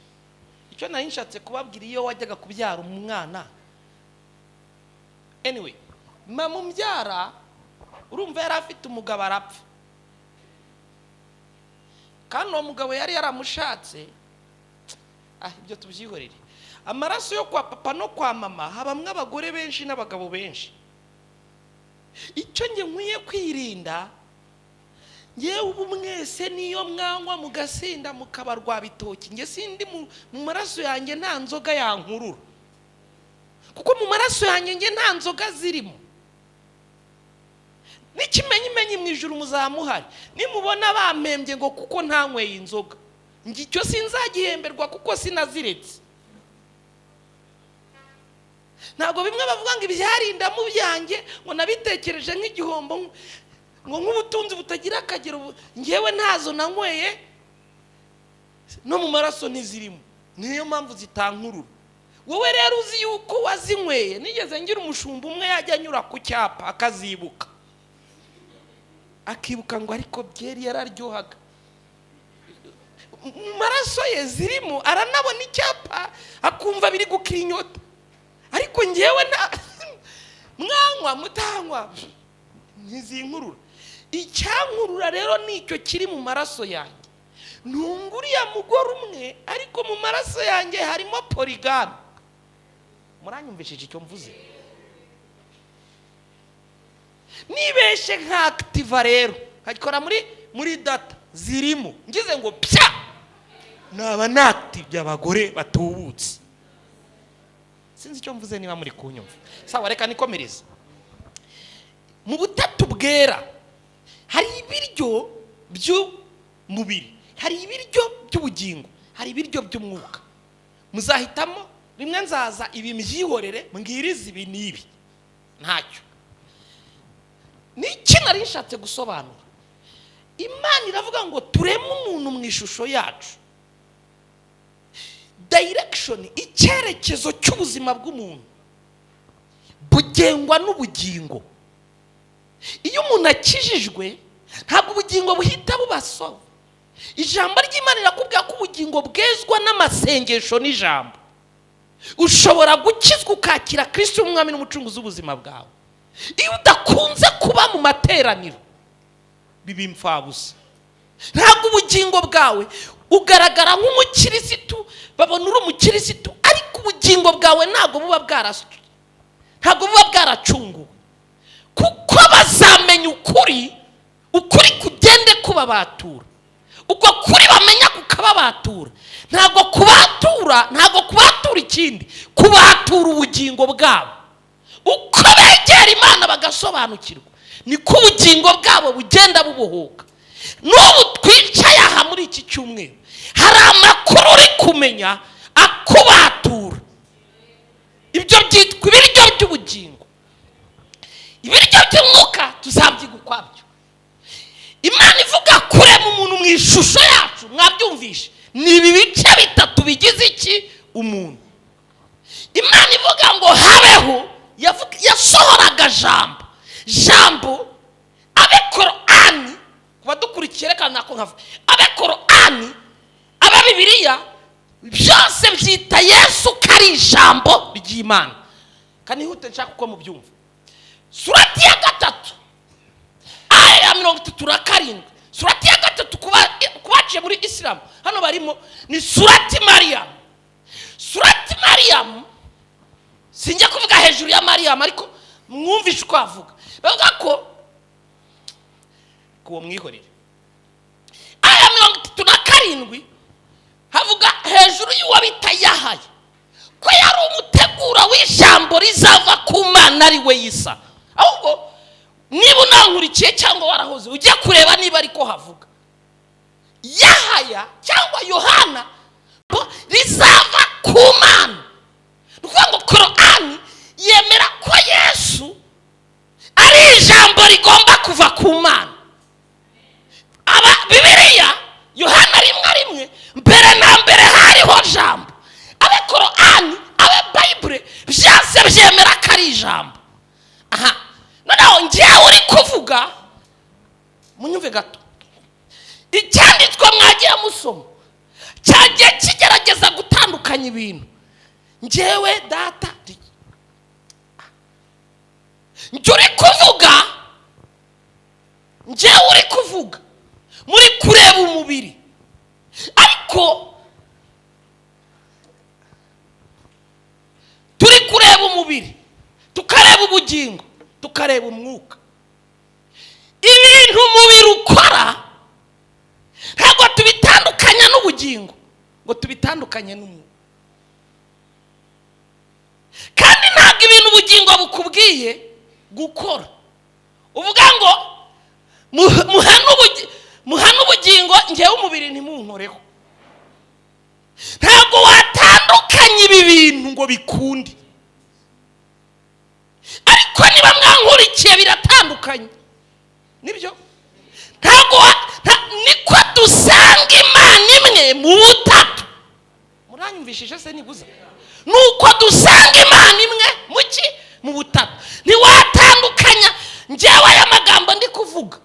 Icyo nari nshatse kubabwira, iyo wajyaga kubyara umwana, anyway, mama umbyara urumva yari afite umugabo arapfa, kandi uwo mugabo yari yaramushatse. Ibyo tubyihorere. Amaraso yo kwa papa no kwa mama habamwe abagore benshi n'abagabo benshi. Icyo nge nkwiye kwirinda, ngewe ubu mwese niyo mwanywa mugasinda mukabarwa bitoki, nge sindi mu maraso yanjye nta nzoga yankurura, kuko mu maraso yanjye nge nta nzoga zirimo. N'ikimenyimenyi mu ijuru muzamuhari, nimubona bampembye ngo kuko ntanyweye inzoga, nge icyo sinzagihemberwa kuko sinaziretse. Ntabwo bimwe bavuga ngo ibyarinda mu byanjye ngo nabitekereje nk'igihombo, ngo nk'ubutunzi butagira akagero, ngewe ntazo nanyweye, no mu maraso ntizirimo, niyo mpamvu zitankurura. Wowe rero uzi yuko wazinyweye. Nigeze ngira umushumba umwe yajya anyura ku cyapa akazibuka, akibuka ngo ariko byeri yararyohaga, mu maraso ye zirimo, aranabona icyapa akumva biri gukira inyota. Ariko ngewe mwanywa mutanywa ntizinkurura. Icyankurura rero nicyo kiri mu maraso yanjye. Ntunguriya mugore umwe, ariko mu maraso yanjye harimo polygamy. Muranyumvishije icyo mvuze? Nibeshe nka active rero, nkakora muri data zirimo, ngize ngo pya naba nactive abagore batubutse. sinzi icyo mvuze niba muri kunyumva. Sawa, reka nikomereze. Mu butatu bwera hari ibiryo by'umubiri, hari ibiryo by'ubugingo, hari ibiryo by'umwuka. Muzahitamo rimwe, nzaza ibi mbyihorere mbwirize ibi n'ibi ntacyo. Niki nari nshatse gusobanura? Imana iravuga ngo tureme umuntu mu ishusho yacu. Direction, icyerekezo cy'ubuzima bw'umuntu bugengwa n'ubugingo. Iyo umuntu akijijwe ntabwo ubugingo buhita bubaso. Ijambo ry'Imana rirakubwira ko ubugingo bwezwa n'amasengesho n'ijambo. Ushobora gukizwa ukakira Kristo umwami n'umucunguzi w'ubuzima bwawe. Iyo udakunze kuba mu materaniro biba impfabusa. Ntabwo ubugingo bwawe ugaragara nk'umukirisitu, babona uri umukirisitu, ariko ubugingo bwawe ntabwo buba bwaracunguwe. Kuko bazamenya ukuri, ukuri kugende kubabatura. Uko kuri bamenya kukababatura. Ntabwo kubatura ikindi, kubatura ubugingo bwabo. Uko begera Imana bagasobanukirwa, niko ubugingo bwabo bugenda bubohoka. N'ubu twicaye aha muri iki cyumweru, hari amakuru uri kumenya akubatura. Ibyo byitwa ibiryo by'ubugingo. Ibiryo by'umwuka tuzabyiga ukwabyo. Imana ivuga kurema umuntu mu ishusho yacu, mwabyumvishe, ni ibi bice bitatu bigize iki? Umuntu. Imana ivuga ngo habeho, yasohoraga jambo abe Korani, kubadukurikiye reka nako nkavuga, abe Korani, aba Bibiliya, byose byita Yesu kari ijambo ry'Imana. Kanihute nshaka uko mubyumva. Surati ya 3 aya ya 37, surati ya 3 kubaciye muri Islam hano barimo ni surati Mariam. Surati Mariam sinjya kuvuga hejuru ya Mariam, ariko mwumvishe uko avuga. Bavuga ko kuwo mwihorere. Aya 37 havuga hejuru y'uwo bita Yahaya, ko yari umutegura w'ijambo rizava ku Mana ari we Isa. Ahubwo niba unankurikiye cyangwa warahoze ujye kureba niba ariko havuga. Yahaya cyangwa Yohana rizava ku Mana. Nukuvuga ngo Korani yemera ko Yesu ari ijambo rigomba kuva ku Mana. Aba Bibiliya Yohana rimwe mbere na mbere hariho jambo. Abe Korani, abe Bible byose byemera ko ari ijambo. Aha, noneho njyewe uri kuvuga munyumve gato. Icyanditswe mwagiye musoma cyagiye kigerageza gutandukanya ibintu. Njyewe data uri kuvuga muri kureba umubiri, ariko turi kureba umubiri, tukareba ubugingo, tukareba umwuka. Ibintu umubiri ukora ntabwo tubitandukanya n'ubugingo ngo tubitandukanye n'umwuka. Kandi ntabwo ibintu ubugingo bukubwiye gukora uvuga ngo muhana ubugingo, njyewe umubiri ntimunkoreho. Ntabwo watandukanya ibi bintu ngo bikunde. Ariko niba mwankurikiye biratandukanye, nibyo? Niko dusanga Imana imwe mu butatu. Muranyumvishije se nibuza? Nuko dusanga Imana imwe mu butatu. Ntiwatandukanya. Njyewe aya magambo ndi kuvuga,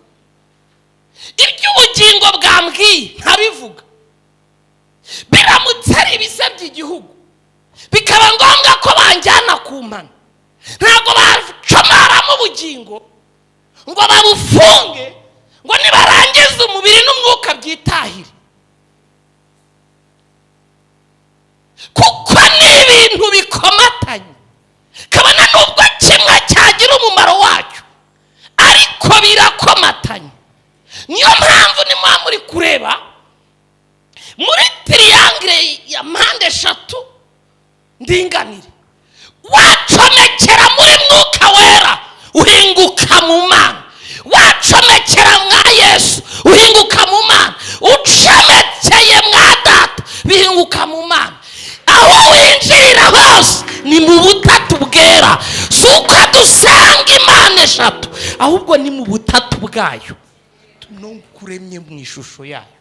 iby'ubugingo bwambwiye ntabivuga. Biramutse ari ibise by'igihugu bikaba ngombwa ko banjyana ku Mana, ntabwo bacomaramo ubugingo ngo babufunge ngo nibarangiza umubiri n'umwuka byitahire. Kuko ni ibintu bikomatanye, kabona nubwo kimwe cyagira umumaro wacyo, ariko birakomatanye. Niyo mpamvu ni muri kureba muri triangle ya mpande eshatu ndinganire, wacomekera muri mwuka wera uhinguka mu mana, wacomekera mwa Yesu uhinguka mu mana, ucomekeye mwa data bihinguka mu mana. Aho winjirira hose ni mu butatu bwera, si uko dusanga imana eshatu, ahubwo ni mu butatu bwayo no kuremye mu ishusho yayo.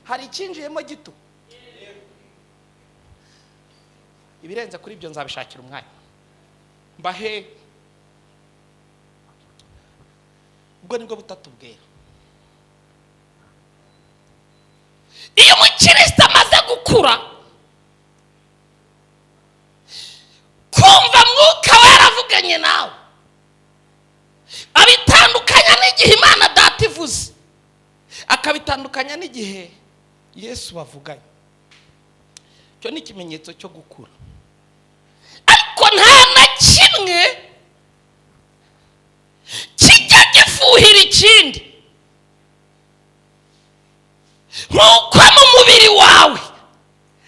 Hari ikinjiyemo gito, ibirenze kuri ibyo nzabishakira umwanya mbahe. Ubwo nibwo butatu bwera. Iyo umukristo amaze gukura, kumva mwuka wera avuganye nawe, abitandukanya n'igihe Imana data ivuze, akabitandukanya n'igihe Yesu bavuganye. Cyo ni ikimenyetso cyo gukura. Ariko nta na kimwe kijya gifuhira ikindi, nk'uko mu mubiri wawe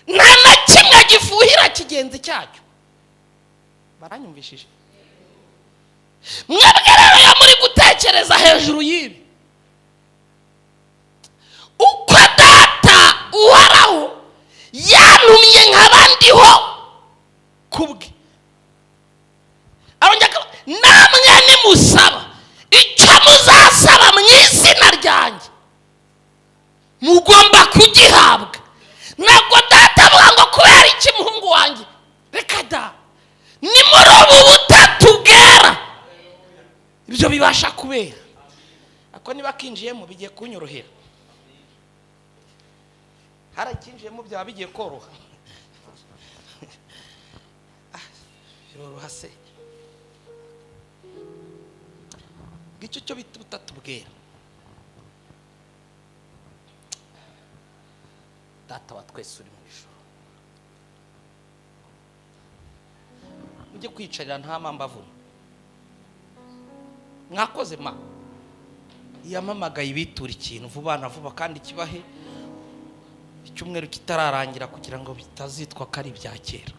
nta na kimwe gifuhira kigenzi cyacyo. Baranyumvishije? Mwebwe rero ya muri gutekereza hejuru y'ibi, uko data uhoraho yantumye nk'abandiho kubwe, namwe nimusaba icyo muzasaba mu izina ryanjye mugomba kugihabwa. Ntabwo data avuga ngo kubera iki muhungu wanjye, reka da, ni muri ubu butatu bwera ibyo bibasha kubera. Ako niba kinjiyemo bigiye kunyorohera, hari ikinjiyemo byaba bigiye koroha. Biroroha se. Ngicyo cyo bita butatu bwera. Data wa twese uri mu ijuru, ujye kwicarira nta mpamvu. Mwakoze ma yamamagaye ibitura ikintu vuba na vuba kandi kibahe icyumweru kitararangira kugira ngo bitazitwa ko ari ibya kera.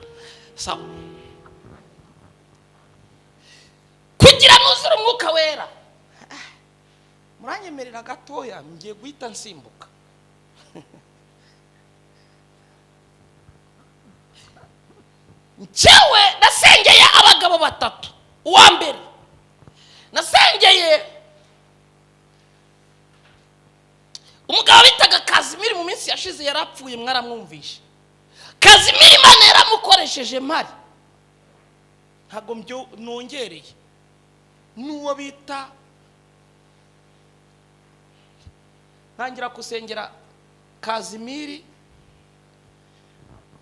Sawa, kugira nuzure umwuka wera, muranyemerera gatoya ngiye guhita nsimbuka. Ncewe nasengeye abagabo batatu. Uwa mbere nasengeye umugabo bitaga Kazimiri, mu minsi yashize yarapfuye, mwaramwumvishe. Kazimiri Imana yaramukoresheje mpari, ntabwo mbyo nongereye. N'uwo bita ntangira kusengera Kazimiri,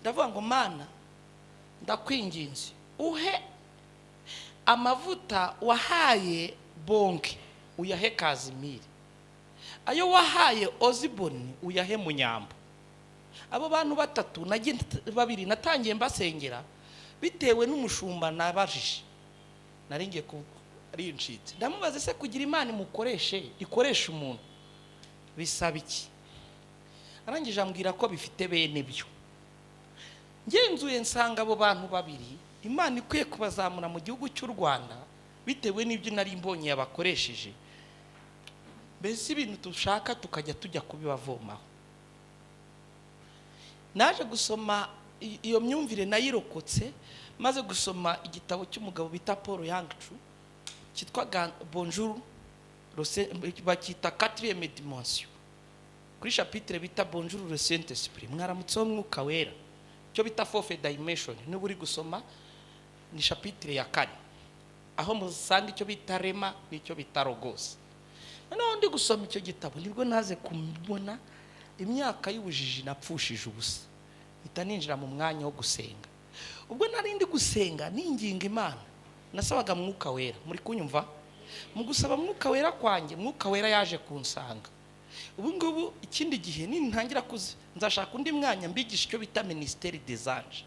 ndavuga ngo Mana ndakwinginze uhe amavuta wahaye Bonke uyahe Kazimiri, ayo wahaye Oziboni uyahe Munyambo. Abo bantu batatu babiri natangiye mbasengera bitewe n'umushumba nabajije, nari ngiye ari incitse. Ndamubaza se kugira Imana imukoreshe ikoresha umuntu bisaba iki? Arangije ambwira ko bifite bene byo. Ngenzuye nsanga abo bantu babiri Imana ikwiye kubazamura mu gihugu cy'u Rwanda bitewe n'ibyo nari mbonye yabakoresheje. Mbese ibintu dushaka tukajya tujya kubibavomaho. Naje gusoma iyo myumvire nayirokotse, maze gusoma igitabo cy'umugabo bita Paul Yangcu cyitwa Bonjour, bakita 4e dimension, kuri chapitre bita Bonjour le Saint-Esprit, mwaramutseho mwuka wera, cyo bita 4th dimension. Niba uri gusoma ni chapitre ya 4, aho musanga icyo bita rema n'icyo bita logos. Noneho ndi gusoma icyo gitabo nibwo naze kumubona imyaka y'ubujiji napfushije ubusa, mpita ninjira mu mwanya wo gusenga. Ubwo nari ndi gusenga ninginga Imana, nasabaga mwuka wera. Muri kunyumva? Mu gusaba mwuka wera kwanjye, mwuka wera yaje kunsanga. Ubu ngubu ikindi gihe ntangira nzashaka undi mwanya mbigisha icyo bita ministère des anges,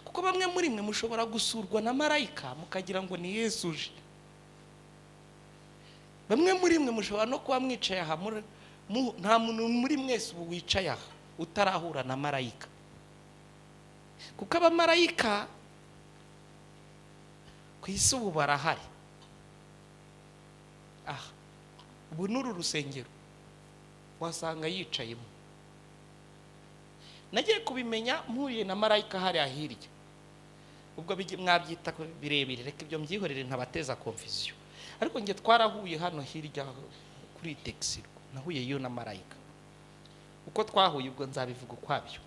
kuko bamwe muri mwe mushobora gusurwa na marayika mukagira ngo ni Yesu uje. Bamwe muri mwe mushobora no kuba mwicaye aha, nta muntu muri mwese ubu wicaye aha utarahura na marayika. kuko abamarayika ku isi ubu barahari. Ubu n'uru rusengero wasanga yicayemo. Nagiye kubimenya mpuriye na marayika hariya hirya. Ubwo mwabyita birebire, reka ibyo mbyihorere ntabateza confusion. Ariko nge twarahuye hano hirya kuri taxi, nahuye yo na marayika. Uko twahuye ubwo nzabivuga kwabyo.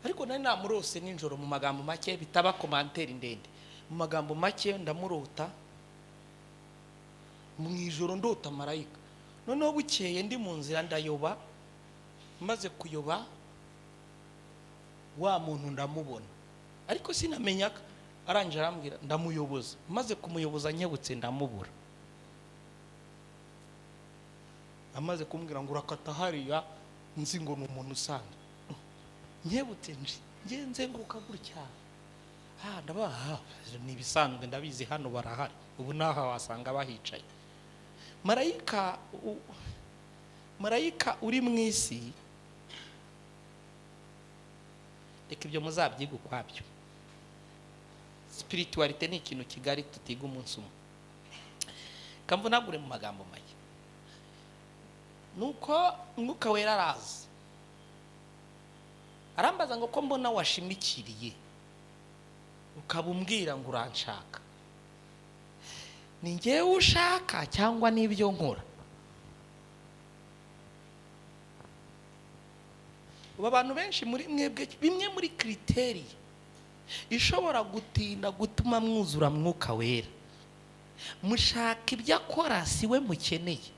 Ariko nari namurose ninjoro mu magambo make bitaba commentaire ndende. Mu magambo make ndamurota. Mu ijoro ndota marayika. Noneho bukeye ndi mu nzira ndayoba, maze kuyoba wa muntu ndamubona. Ariko sinamenya aranje arambwira ndamuyoboza. Maze kumuyoboza nyebutse ndamubura. Amaze kumbwira ngo urakata hariya nzi ngo ni umuntu usanzwe. Nyebutse ngenze nguka gutya. Ndabaha ni bisanzwe ndabizi hano barahari. Ubu naha wasanga bahicaye. Marayika uri mu isi, reka ibyo muzabyiga ukwabyo. Spiritualite ni ikintu kigari tutiga umunsi umwe. Kamvunagure mu magambo make. Nuko umwuka wera araza. Arambaza ngo ko mbona washimikiriye ukabumbwira ngo uranshaka. Ni ngewe ushaka cyangwa n'ibyo nkora? Abantu benshi muri mwebwe bimwe muri kriteri ishobora gutinda gutuma mwuzura mwuka wera. Mushaka ibyo akora siwe mukeneye.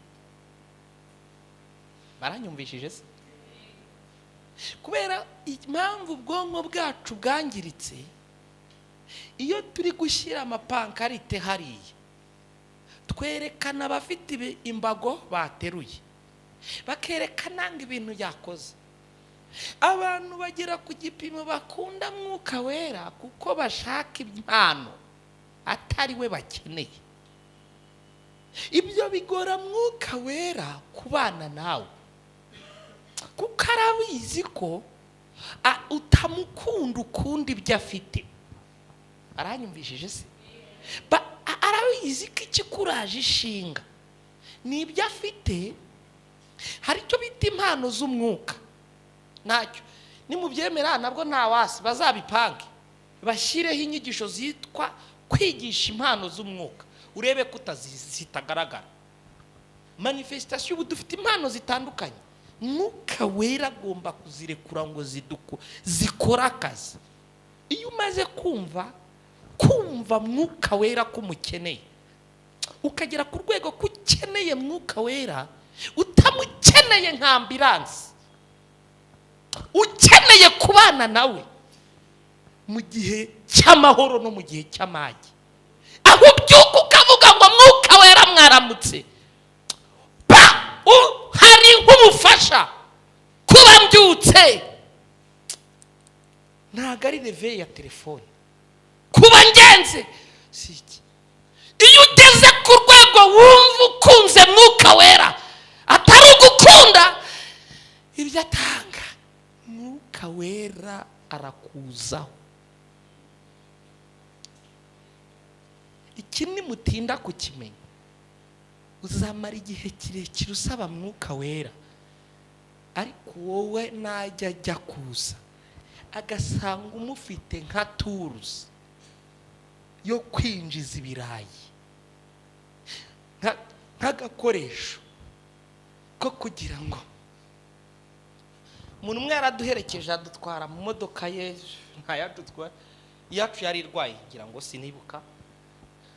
Baranyumvishije se? Kubera impamvu ubwonko bwacu bwangiritse, iyo turi gushyira amapankarite hariya twerekana abafite imbago bateruye, bakerekana ngo ibintu yakoze. Abantu bagera ku gipimo bakunda mwuka wera kuko bashaka impano atari we bakeneye. Ibyo bigora mwuka wera kubana nawe, kuko arabizi ko utamukunda ukunda ibyo afite. Aranyumvishije se? Arabizi ko ikikuraje ishinga ni ibyo afite. Hari icyo bita impano z'umwuka. Nacyo nimubyemera nabwo nta wasi bazabipange bashyireho inyigisho zitwa kwigisha impano z'umwuka, urebe ko zitagaragara. Manifestation ubu dufite impano zitandukanye. Mwuka wera agomba kuzirekura ngo zikora akazi. Iyo umaze kumva mwuka wera ko umukeneye, ukagera ku rwego ko ukeneye mwuka wera, utamukeneye nka ambulance, ukeneye kubana nawe mu gihe cy'amahoro no mu gihe cy'amage, aho byuka ukavuga ngo mwuka wera mwaramutse, hari nk'umufasha kuba mbyutse. Ntabwo ari reveil ya telefone, kuba ngenze siki. Iyo ugeze ku rwego wumva ukunze mwuka wera atari ugukunda ibyo atanga, mwuka wera arakuzaho. Iki nimutinda kukimenya uzamara igihe kirekire usaba mwuka wera, ariko wowe najya ajya kuza agasanga umufite nka turuzi yo kwinjiza ibirayi, nk'agakoresho ko kugira ngo umuntu umwe yaraduherekeje adutwara mu modoka ye, ntayadutwara iyacu yari irwaye ngira ngo sinibuka.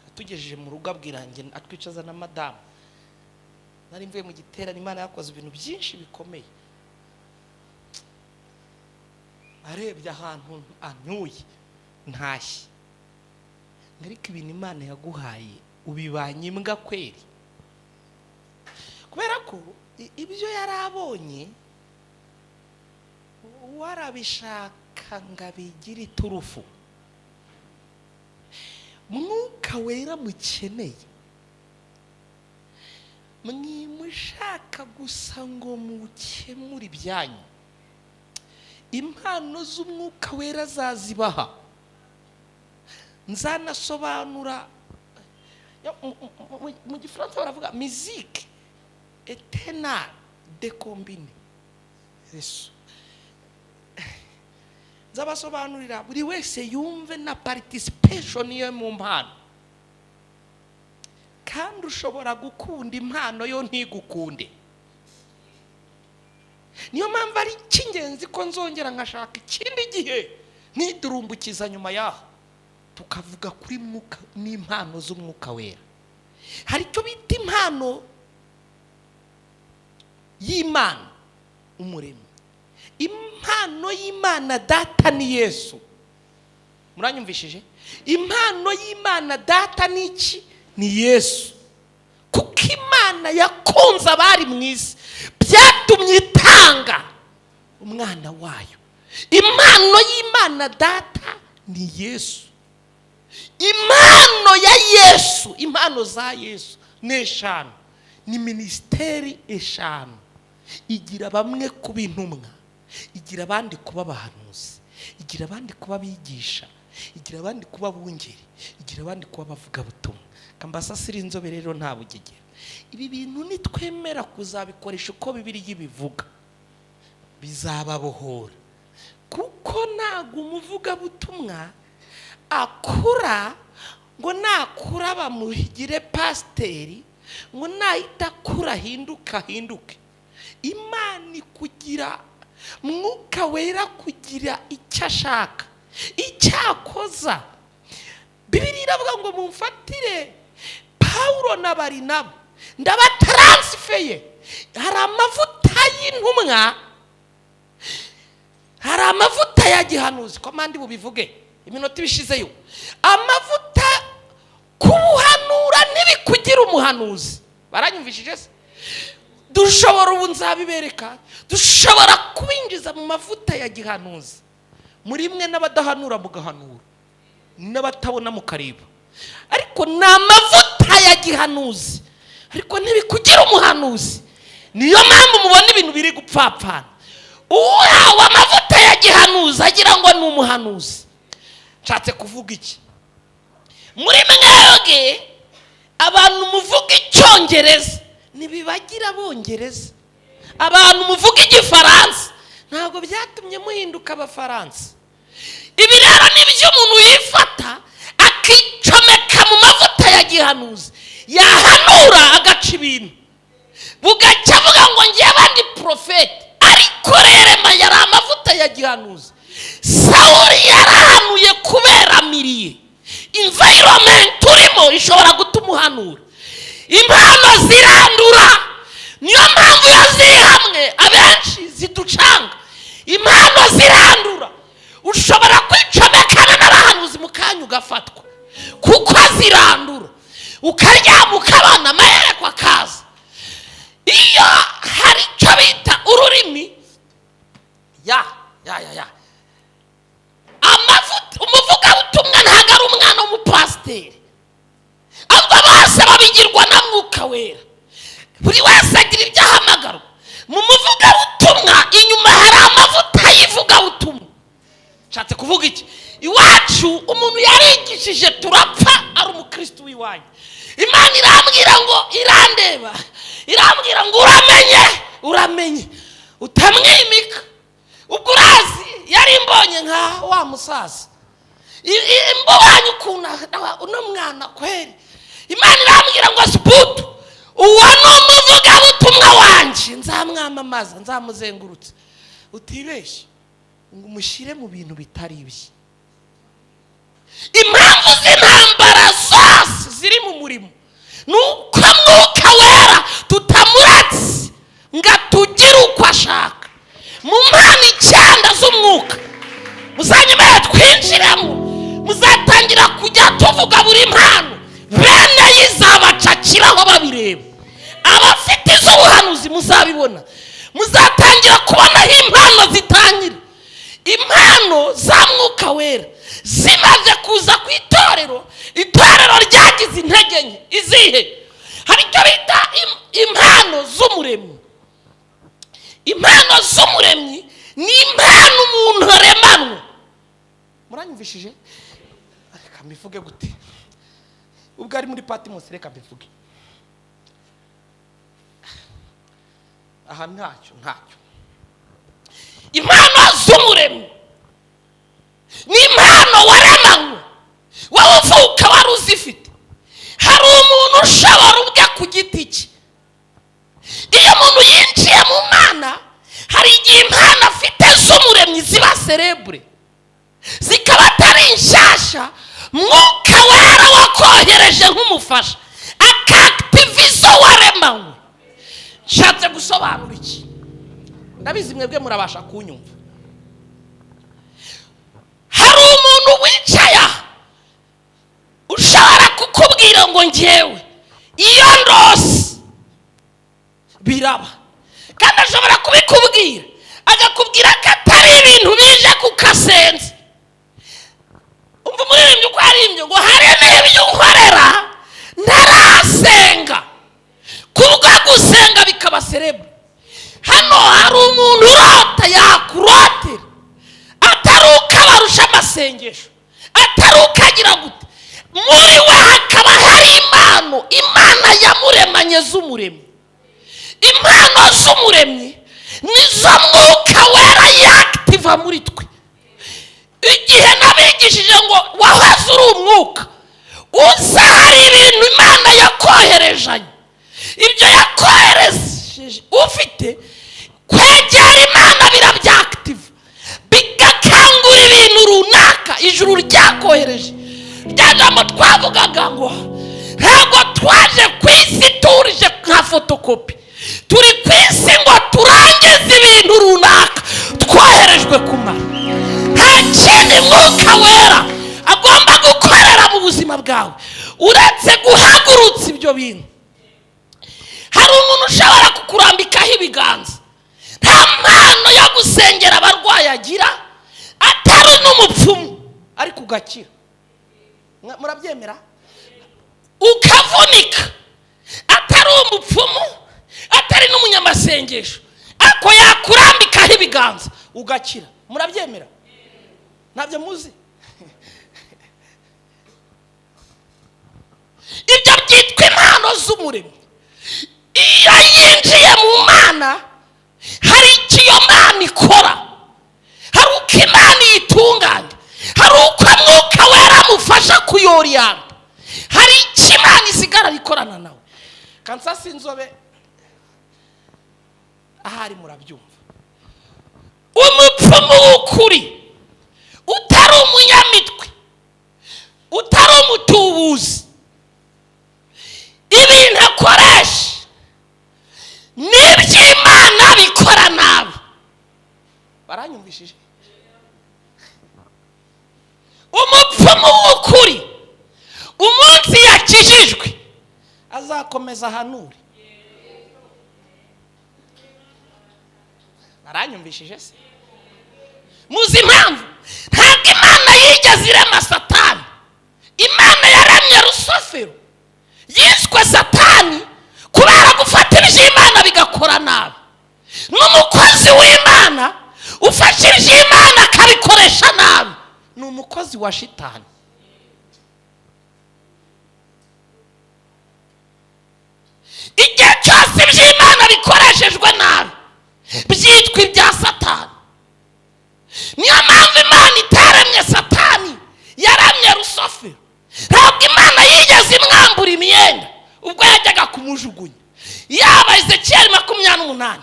Atugejeje mu rugo abwirange atwicaza na madamu. Nari mvuye mu giterane, Imana yakoze ibintu byinshi bikomeye. Arebye ahantu anyuye ntashye, ariko ibintu Imana yaguhaye ubibanye imbwa kweri, kubera ko ibyo yarabonye warabishaka ngabigire iturufu. Mwuka wera mukeneye mwimushaka gusa ngo mukemure ibyanyu. impano z'umwuka wera zazibaha. Nzanasobanura mu gifaransa baravuga musique éternelle décombinée. Nzabasobanurira buri wese yumve na participation yo mu mpano. Kandi ushobora gukunda impano yo ntigukunde. Niyo mpamvu ari cy'ingenzi ko nzongera nkashaka ikindi gihe nidurumbukiza nyuma yaho tukavuga kuri mwuka n'impano z'umwuka wera. Hari icyo bita impano y'Imana, umurimo. Impano y'Imana data ni Yesu. Muranyumvishije? Impano y'Imana data ni iki? Ni Yesu. Kuko Imana yakunze abari mu isi byatumye itanga umwana wayo. Impano y'Imana data ni Yesu. Impano ya Yesu, impano za Yesu ni eshanu, ni ministeri eshanu. Igira bamwe kuba intumwa, igira abandi kuba abahanuzi, igira abandi kuba abigisha, igira abandi kuba bungeri, igira abandi kuba bavuga butumwa. Kambasasira inzobe rero nta bugegera. Ibi bintu nitwemera kuzabikoresha uko Bibiliya ibivuga bizababohora. Kuko ntago umuvuga butumwa akura ngo nakura bamuhigire pasiteri, ngo nahita akura hinduke. Imana kugira mwuka wera kugira icyo ashaka, icyakoza. Bibiliya iravuga ngo mumfatire Pawulo na Barinaba ndabataransifeye. Hari amavuta y'intumwa, hari amavuta ya gihanuzi. Komandi bubivuge iminota ibishizeyo. Amavuta kubuhanura ntibikugira umuhanuzi. Baranyumvishije se? Dushobora ubu nzabibereka, dushobora kubinjiza mu mavuta ya gihanuzi. Muri mwe n'abadahanura mugahanura, n'abatabona mukareba. Ariko ni amavuta ya gihanuzi, ariko ntibikugira umuhanuzi. Niyo mpamvu mubona ibintu biri gupfapfana. Uwawe amavuta ya gihanuzi agira ngo ni umuhanuzi. Nshatse kuvuga iki? Muri mwebwe abantu muvuga icyongereza nibibagira abongereza, abantu muvuga igifaransa ntabwo byatumye muhinduka abafaransa. Ibi rero nibyo umuntu yifata akicomeka mu mavuta ya gihanuzi, yahanura agaca ibintu bugacya avuga ngo ngiye abandi profete. Ariko rerema yari amavuta ya gihanuzi. Sawuli yarahanuye kubera miriye. Environment urimo ishobora gutuma uhanura. Impano zirandura, niyo mpamvu iyo ziri hamwe abenshi ziducanga. Impano zirandura, ushobora kwicomekana n'abahanuzi mu kanya ugafatwa kuko zirandura, ukaryama ukabana amaherekwa akaza. Iyo hari icyo bita ururimi amavuta, umuvugabutumwa ntabwo ari umwana w'umupasiteri, ahubwo bose babigirwa na mwuka wera. Buri wese agira ibyo ahamagarwa. Mu muvugabutumwa inyuma hari amavuta y'ivugabutumwa. Nshatse kuvuga iki? Iwacu umuntu yarigishije turapfa ari umukristo w'iwanyu. Imana irambwira ngo irandeba, irambwira ngo uramenye utamwimika. Ubwo urazi yari imbonye nka wa musaza, imbonye ukuntu uno mwana kweri. Imana irambwira ngo siputu, uwo ni umuvugabutumwa wanjye, nzamwamamaza, nzamuzengurutse. Utibeshye ngo umushyire mu bintu bitari ibye. Impamvu z'intambara zose ziri mu murimo nuko mwuka wera tutamuratse ngo atugire uko ashaka. Mu mpano icyenda z'umwuka muzanyemera twinjiramo, muzatangira kujya tuvuga buri mpano. Bene yizabacakiraho babireba. Abafite iz'ubuhanuzi muzabibona, muzatangira kubonaho impano zitangira. Impano za mwuka wera zimaze kuza ku itorero ryagize intege nke. Izihe? Hari icyo bita impano z'umuremyi. Impano z'umuremyi ni impano umuntu mwanyumvishije reka mbivuge gute ubwo ari muri Patmos reka mbivuge aha ntacyo impano z'umuremyi ni impano waremanywe wowe uvuka wari uzifite hari umuntu ushobora ubwe ku giti cye iyo umuntu yinjiye mu mana hari igihe impano afite z'umuremyi ziba cerebre zikaba atari nshyashya mwuka wera wakohereje nk'umufasha akakitivizo waremanywe nshatse gusobanura iki ndabizi mwebwe murabasha kunyumva hari umuntu wicaye ushobora kukubwira ngo njyewe iyo ndose biraba kandi ashobora kubikubwira agakubwira ko atari ibintu bije ku kasenzi umva umuririmbyi uko arimbye ngo hari n'ibyo unkorera ntarasenga kubwo gusenga bikaba cerebre hano hari umuntu urota yakurotera atari ukabarusha amasengesho atari ukagira gute muri we hakaba hari imana yamuremanye z'umuremyi impano z'umuremyi nizo mwuka wera yakitiva muri twe igihe nabigishije ngo wahoze uri umwuka uza hari ibintu imana yakoherejanye ibyo yakohereje ufite kwegera imana birabyakitiva bigakangura ibintu runaka ijuru ryakohereje rya jambo twavugaga ngo ntabwo twaje ku isi turije nka fotokopi turi ku isi ngo turangize ibintu runaka twoherejwe kumara nta kindi mwuka wera agomba gukorera mu buzima bwawe uretse guhagurutsa ibyo bintu hari umuntu ushobora kukurambikaho ibiganza nta mpano yo gusengera abarwayi agira atari n'umupfumu ariko ugakira murabyemera ukavunika atari umupfumu atari n'umunyamasengesho ariko yakurambikaho ibiganza ugakira murabyemera ntabyo muzi ibyo byitwa impano z'umuremyi iyo yinjiye mu mana hari icyo iyo mana ikora hari uko imana yitunganya hari uko mwuka wera amufasha kuyoriyanta hari icyo imana isigara ikorana nawe kansasi inzobe ahari murabyumva umupfumu w'ukuri utari umunyamitwe utari umutubuzi ibintu akoresha n'iby'imana bikora nabi baranyumvishije umupfumu w'ukuri umunsi yakijijwe azakomeza ahanure baranyumvishije se muzi impamvu ntabwo imana yigeze irema satani imana yaremye rusofero yiswe satani kubera gufata iby'imana bigakora nabi n'umukozi w'imana ufashe iby'imana akabikoresha nabi ni umukozi wa shitani igihe cyose iby'imana bikoreshejwe nabi byitwa ibya satani niyo mpamvu imana itaremye satani yaremye rusofero ntabwo imana yigeze imwambura imyenda ubwo yajyaga kumujugunya yaba Ezekiyeli 28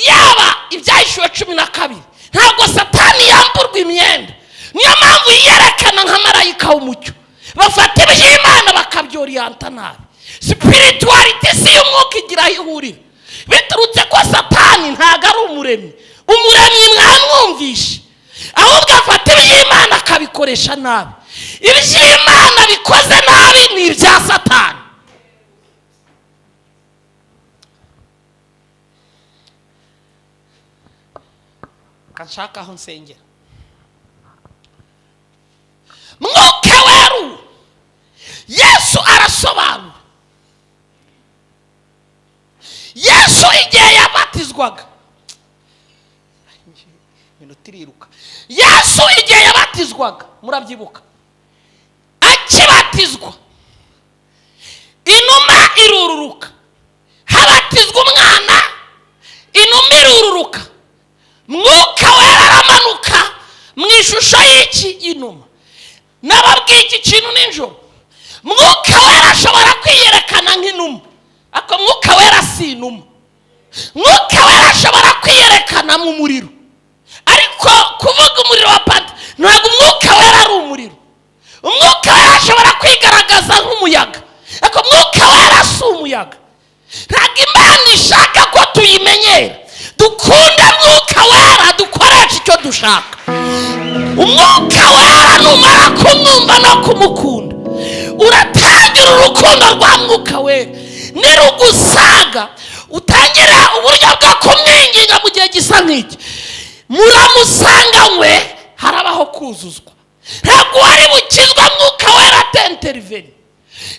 yaba ibyahishuwe 12 ntabwo satani yamburwa imyenda niyo mpamvu yerekana nka marayika w'umucyo bafata iby'imana bakabyoriyanta nabi spirituality si y'umwuka igira ihuriro biturutse ko satani ntago ari umuremyi mwamwumvishe ahubwo afata iby'imana akabikoresha nabi iby'imana bikoze nabi ni ibya satani kanshaka aho nsengera mwuka weru Yesu arasobanura Yesu igihe yabatizwaga iminota iriruka. Yesu igihe yabatizwaga murabyibuka, akibatizwa inuma irururuka, habatizwa umwana inuma irururuka, mwuka wera aramanuka mu ishusho y'iki inuma. Nababwiye iki kintu ninjoro, mwuka wera ashobora kwiyerekana nk'inuma, ariko mwuka wera si inuma. Mwuka wera ashobora kwiyerekana mu muriro, ariko kuvuga umuriro wa panta ntabwo umwuka wera ari umuriro. Umwuka wera ashobora kwigaragaza nk'umuyaga, ariko mwuka wera si umuyaga. Ntabwo Imana ishaka ko tuyimenyera, dukunda mwuka wera, dukoresha icyo dushaka. Umwuka wera numara kumwumva no kumukunda, uratangira urukundo rwa mwuka wera. Nirugusaga utangira uburyo bwo kumwinginga mu gihe gisa nk'iki, muramusanganywe harabaho kuzuzwa. Ntabwo wari bukizwa mwuka wera atenteriveni.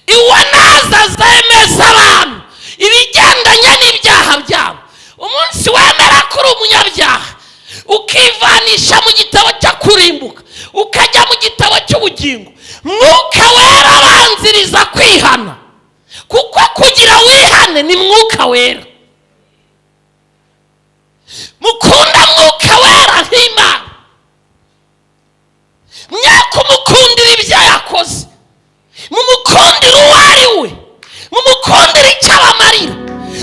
Iwe naza zemeza abantu ibigendanye n'ibyaha byabo. Umunsi wemera kuri umunyabyaha, ukivanisha mu gitabo cyo kurimbuka ukajya mu gitabo cy'ubugingo, mwuka wera abanziriza kwihana, kuko kugira wihane ni mwuka wera. Mukunda mwuka wera nk'Imana, mwakumukundira ibyo yakoze, mumukundira uwo ari we, mumukundira icyo abamarira.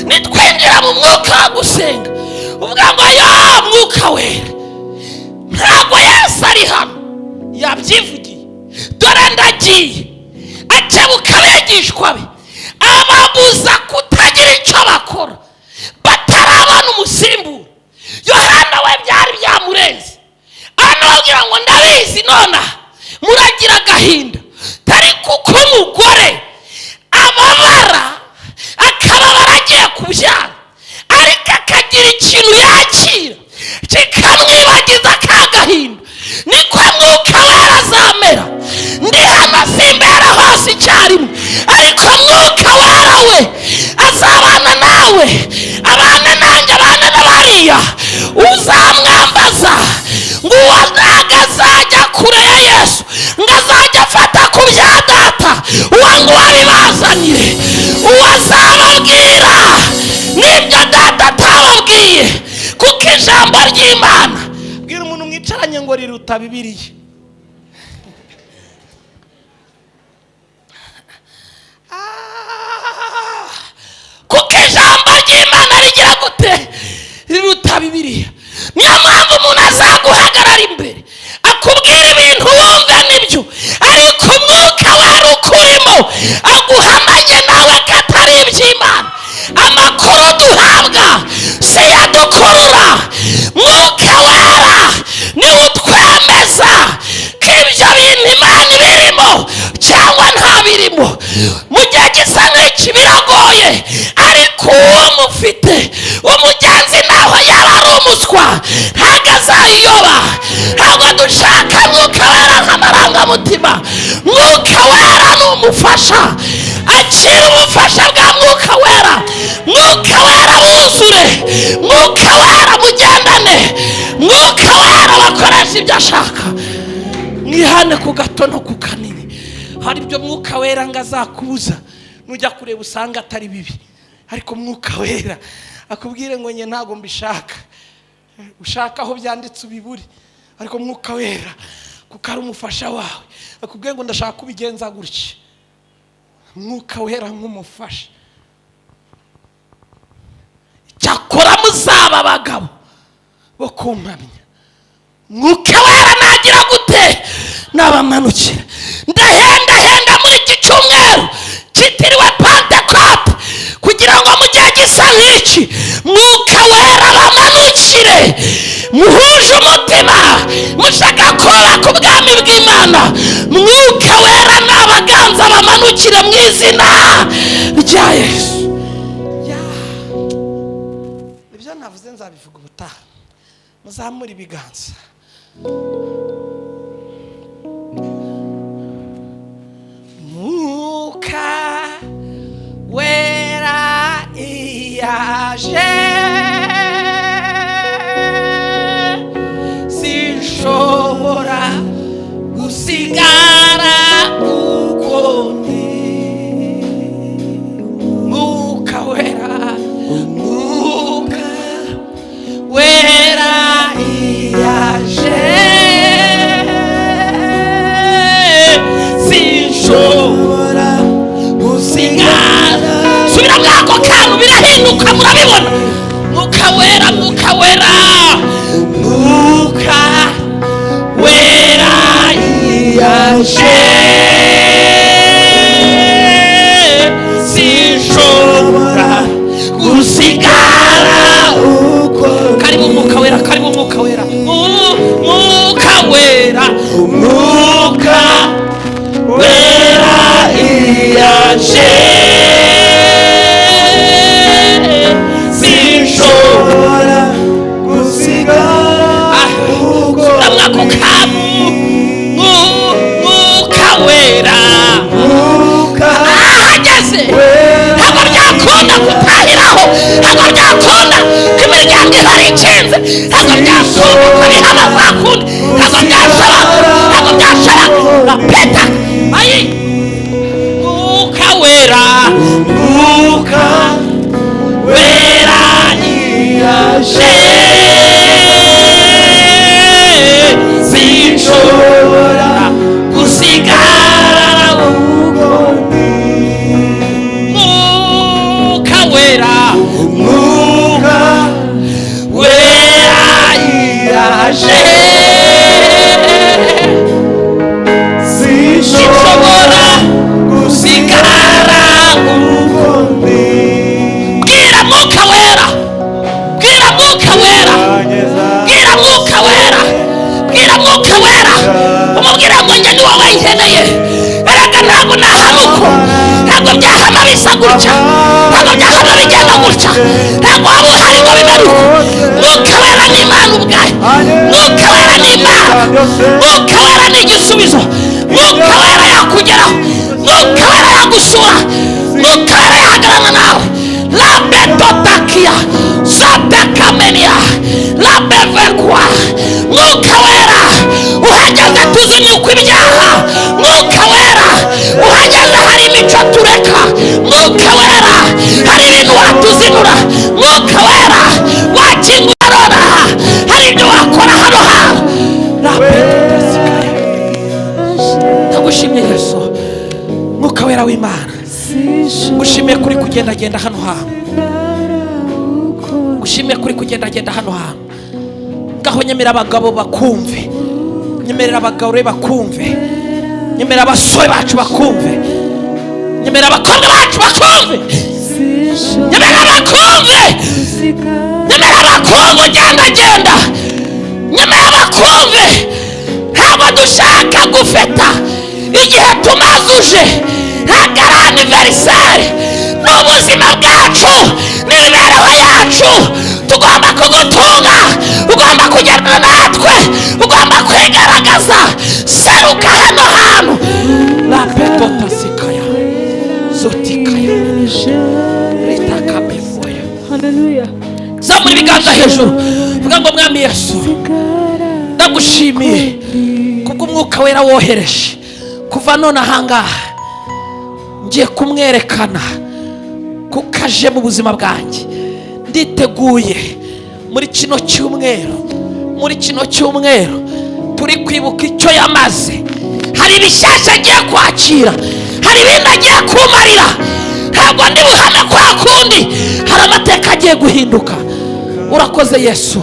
Nitwinjira mu mwuka wo gusenga uvuga ngo yo mwuka wera, ntabwo Yesu ari hano, yabyivugiye. Dore ndagiye, akebuka abigishwa be ababuza kutagira icyo bakora batarabona umusimbura. Yohana we byari byamurenze, anababwira ngo ndabizi nonaha muragira agahinda, tari kuko umugore ababara akababara agiye kubyara, ariko akagira ikintu yakira kikamwibagiza ka gahinda. Niko mwuka wera azamera. Ndi hano simbera hose icyarimwe, ariko mwuka wera we azabana nawe, abana nanjye, abana n'abariya. Uzamwambaza ngo uwo ntabwo azajya kure ya Yesu, ngo azajya afata ku bya data, uwo ngo abibazanire. Uwo azababwira n'ibyo data atababwiye, kuko ijambo ry'Imana, bwira umuntu mwicaranye ngo riruta Bibiliya. Kuko ijambo ry'Imana rigira gute? Riruta Bibiliya. Niyo mpamvu umuntu azaguhagarara imbere akubwira ibintu wumve nibyo, ariko umwuka wera ukurimo aguhamanye nawe ko atari iby'Imana. Amakuru duhabwa si yadukurura, mwuka wera niwe utwemeza ko ibyo bintu Imana ibirimo cyangwa nta birimo. Mu gihe gisa nk'iki biragoye, ariko uwo mufite umugenzi naho yaba ari umuswa ntabwo azayiyoba. Ntabwo dushaka mwuka wera nk'amarangamutima. Mwuka wera ni umufasha, akira ubufasha bwa mwuka wera. Mwuka wera buzure, mwuka wera mugendane, mwuka wera bakoresha ibyo ashaka. Mwihane ku gato no ku kanini. Hari ibyo mwuka wera ngo azakubuza, nujya kureba usanga atari bibi, ariko mwuka wera akubwire ngo njye ntabwo mbishaka. Ushaka aho byanditse ubibure, ariko mwuka wera kuko ari umufasha wawe akubwire ngo ndashaka kubigenza gutya. Mwuka wera nk'umufasha. Cyakora muzaba abagabo bo kumpamya. Mwuka wera nagira gute? Nabamanukira. Ndahenda muri iki cyumweru cyitiriwe Pentecote, kugira ngo mu gihe gisa nk'iki mwuka wera bamanukire, muhuje umutima, mushaka kubaka ubwami bw'Imana. Mwuka wera n'abaganza bamanukire mu izina rya Yesu. Ibyo navuze nzabivuga ubutaha. Muzamure ibiganza. Mwuka wera iyaje birahinduka murabibona. Mwuka wera, mwuka wera, mwuka wera yaje, sinshobora gusigara uko. Karibu mwuka wera, karibu mwuka wera, mwuka wera, mwuka wera yaje, sinshobora gusigara uko. Mwaka kamu mwuka wera, ahageze ntabwo byakunda gutahiraho, ntabwo byakunda ko imiryango ihari ikinze, ntabwo byakunda ko bihana bakundi, ntabwo byashobora peta. Ayi mwuka wera, mwuka wera yaje, sinshobora gusigara uko ndi. Mwuka wera, mwuka wera yaje, sinshobora gusigara uko ndi. Bwira mwuka wera, bwira mwuka wera, bwira mwuka wera, bwira mwuka wera, umubwira ngo njye ni wowe nkeneye. Erega ntabwo nahama uko, ntabwo byahama bisa gutya, ntabwo byahama bigenda gutya, ntabwo waba uhari ngo bibe uko. Mwuka wera ni Imana ubwayo, mwuka wera ni Imana, mwuka wera ni igisubizo, mwuka wera yakugeraho, mwuka wera yagusura, mwuka wera yahagarana nawe. Labetotakia Zabekamenia Labevekwa. Mwuka wera uhageze tuzinuka ibyaha, mwuka wera uhageze hari imico tureka, mwuka wera hari ibintu watuzinura, mwuka wera wakingura nonaha hari ibyo wakora hano hawe. Labetotakia. Ndagushimye Yesu, mwuka wera w'Imana, gushimiye kuri kugendagenda hano hantu, gushimiye kuri kugendagenda hano hantu. Ngaho nyemera abagabo bakumve, nyemerera abagabo bakumve, nyemerera abasore bacu bakumve, nyemerera abakobwa bacu bakumve, nyemerera bakumve, nyemerera bakumve ugendagenda, nyemerera bakumve. Ntabwo dushaka gufeta igihe tumazuje, ntabwo ari aniveriseri. Ni ubuzima bwacu n'imibereho yacu, tugomba kugutunga, ugomba kugendana natwe, ugomba kwigaragaza. Seruka hano hantu. Lapetotasikaya zotikaya ritakabefoya. Haleluya. Zamura ibiganza hejuru, vuga ngo Mwami Yesu, ndagushimiye kubw'umwuka wera wohereje. Kuva none ahangaha ngiye kumwerekana kuko aje mu buzima bwanjye. Nditeguye muri kino cyumweru turi kwibuka icyo yamaze. Hari ibishyashya agiye kwakira, hari ibindi agiye kumarira. Ntabwo ndi buhame kwa kundi, hari amateka agiye guhinduka. Urakoze Yesu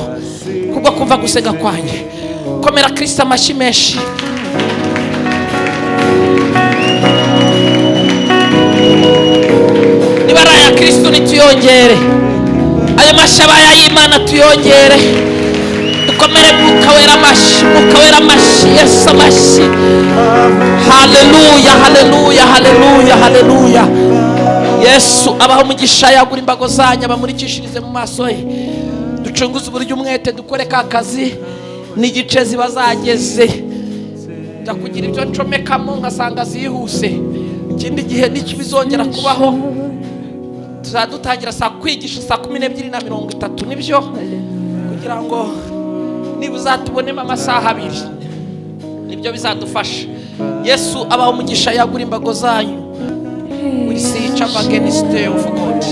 kubwo kumva gusenga kwanjye. Komera Kristo amashyi menshi. Nibara ya Kristo nituyongere, ayo mashaba y'Imana tuyongere. Dukomere mwuka wera amashyi, mwuka wera amashyi, Yesu amashyi. Haleluya, haleluya, haleluya, haleluya. Yesu abaho umugisha, yagura imbago zanyu, abamurikishirize mu maso he. Ducunguze uburyo umwete dukore ka kazi n'igice ziba zageze. Ndakugira ibyo ncomekamo nkasanga zihuse. Ikindi gihe n'ikibizongera kubaho, tuzadutangira kwigisha 12:30 nibyo, kugira ngo niba uzatubonemo amasaha 2 nibyo bizadufasha. Yesu abaho umugisha, yagura imbago zanyu. We see each other again, stay of God.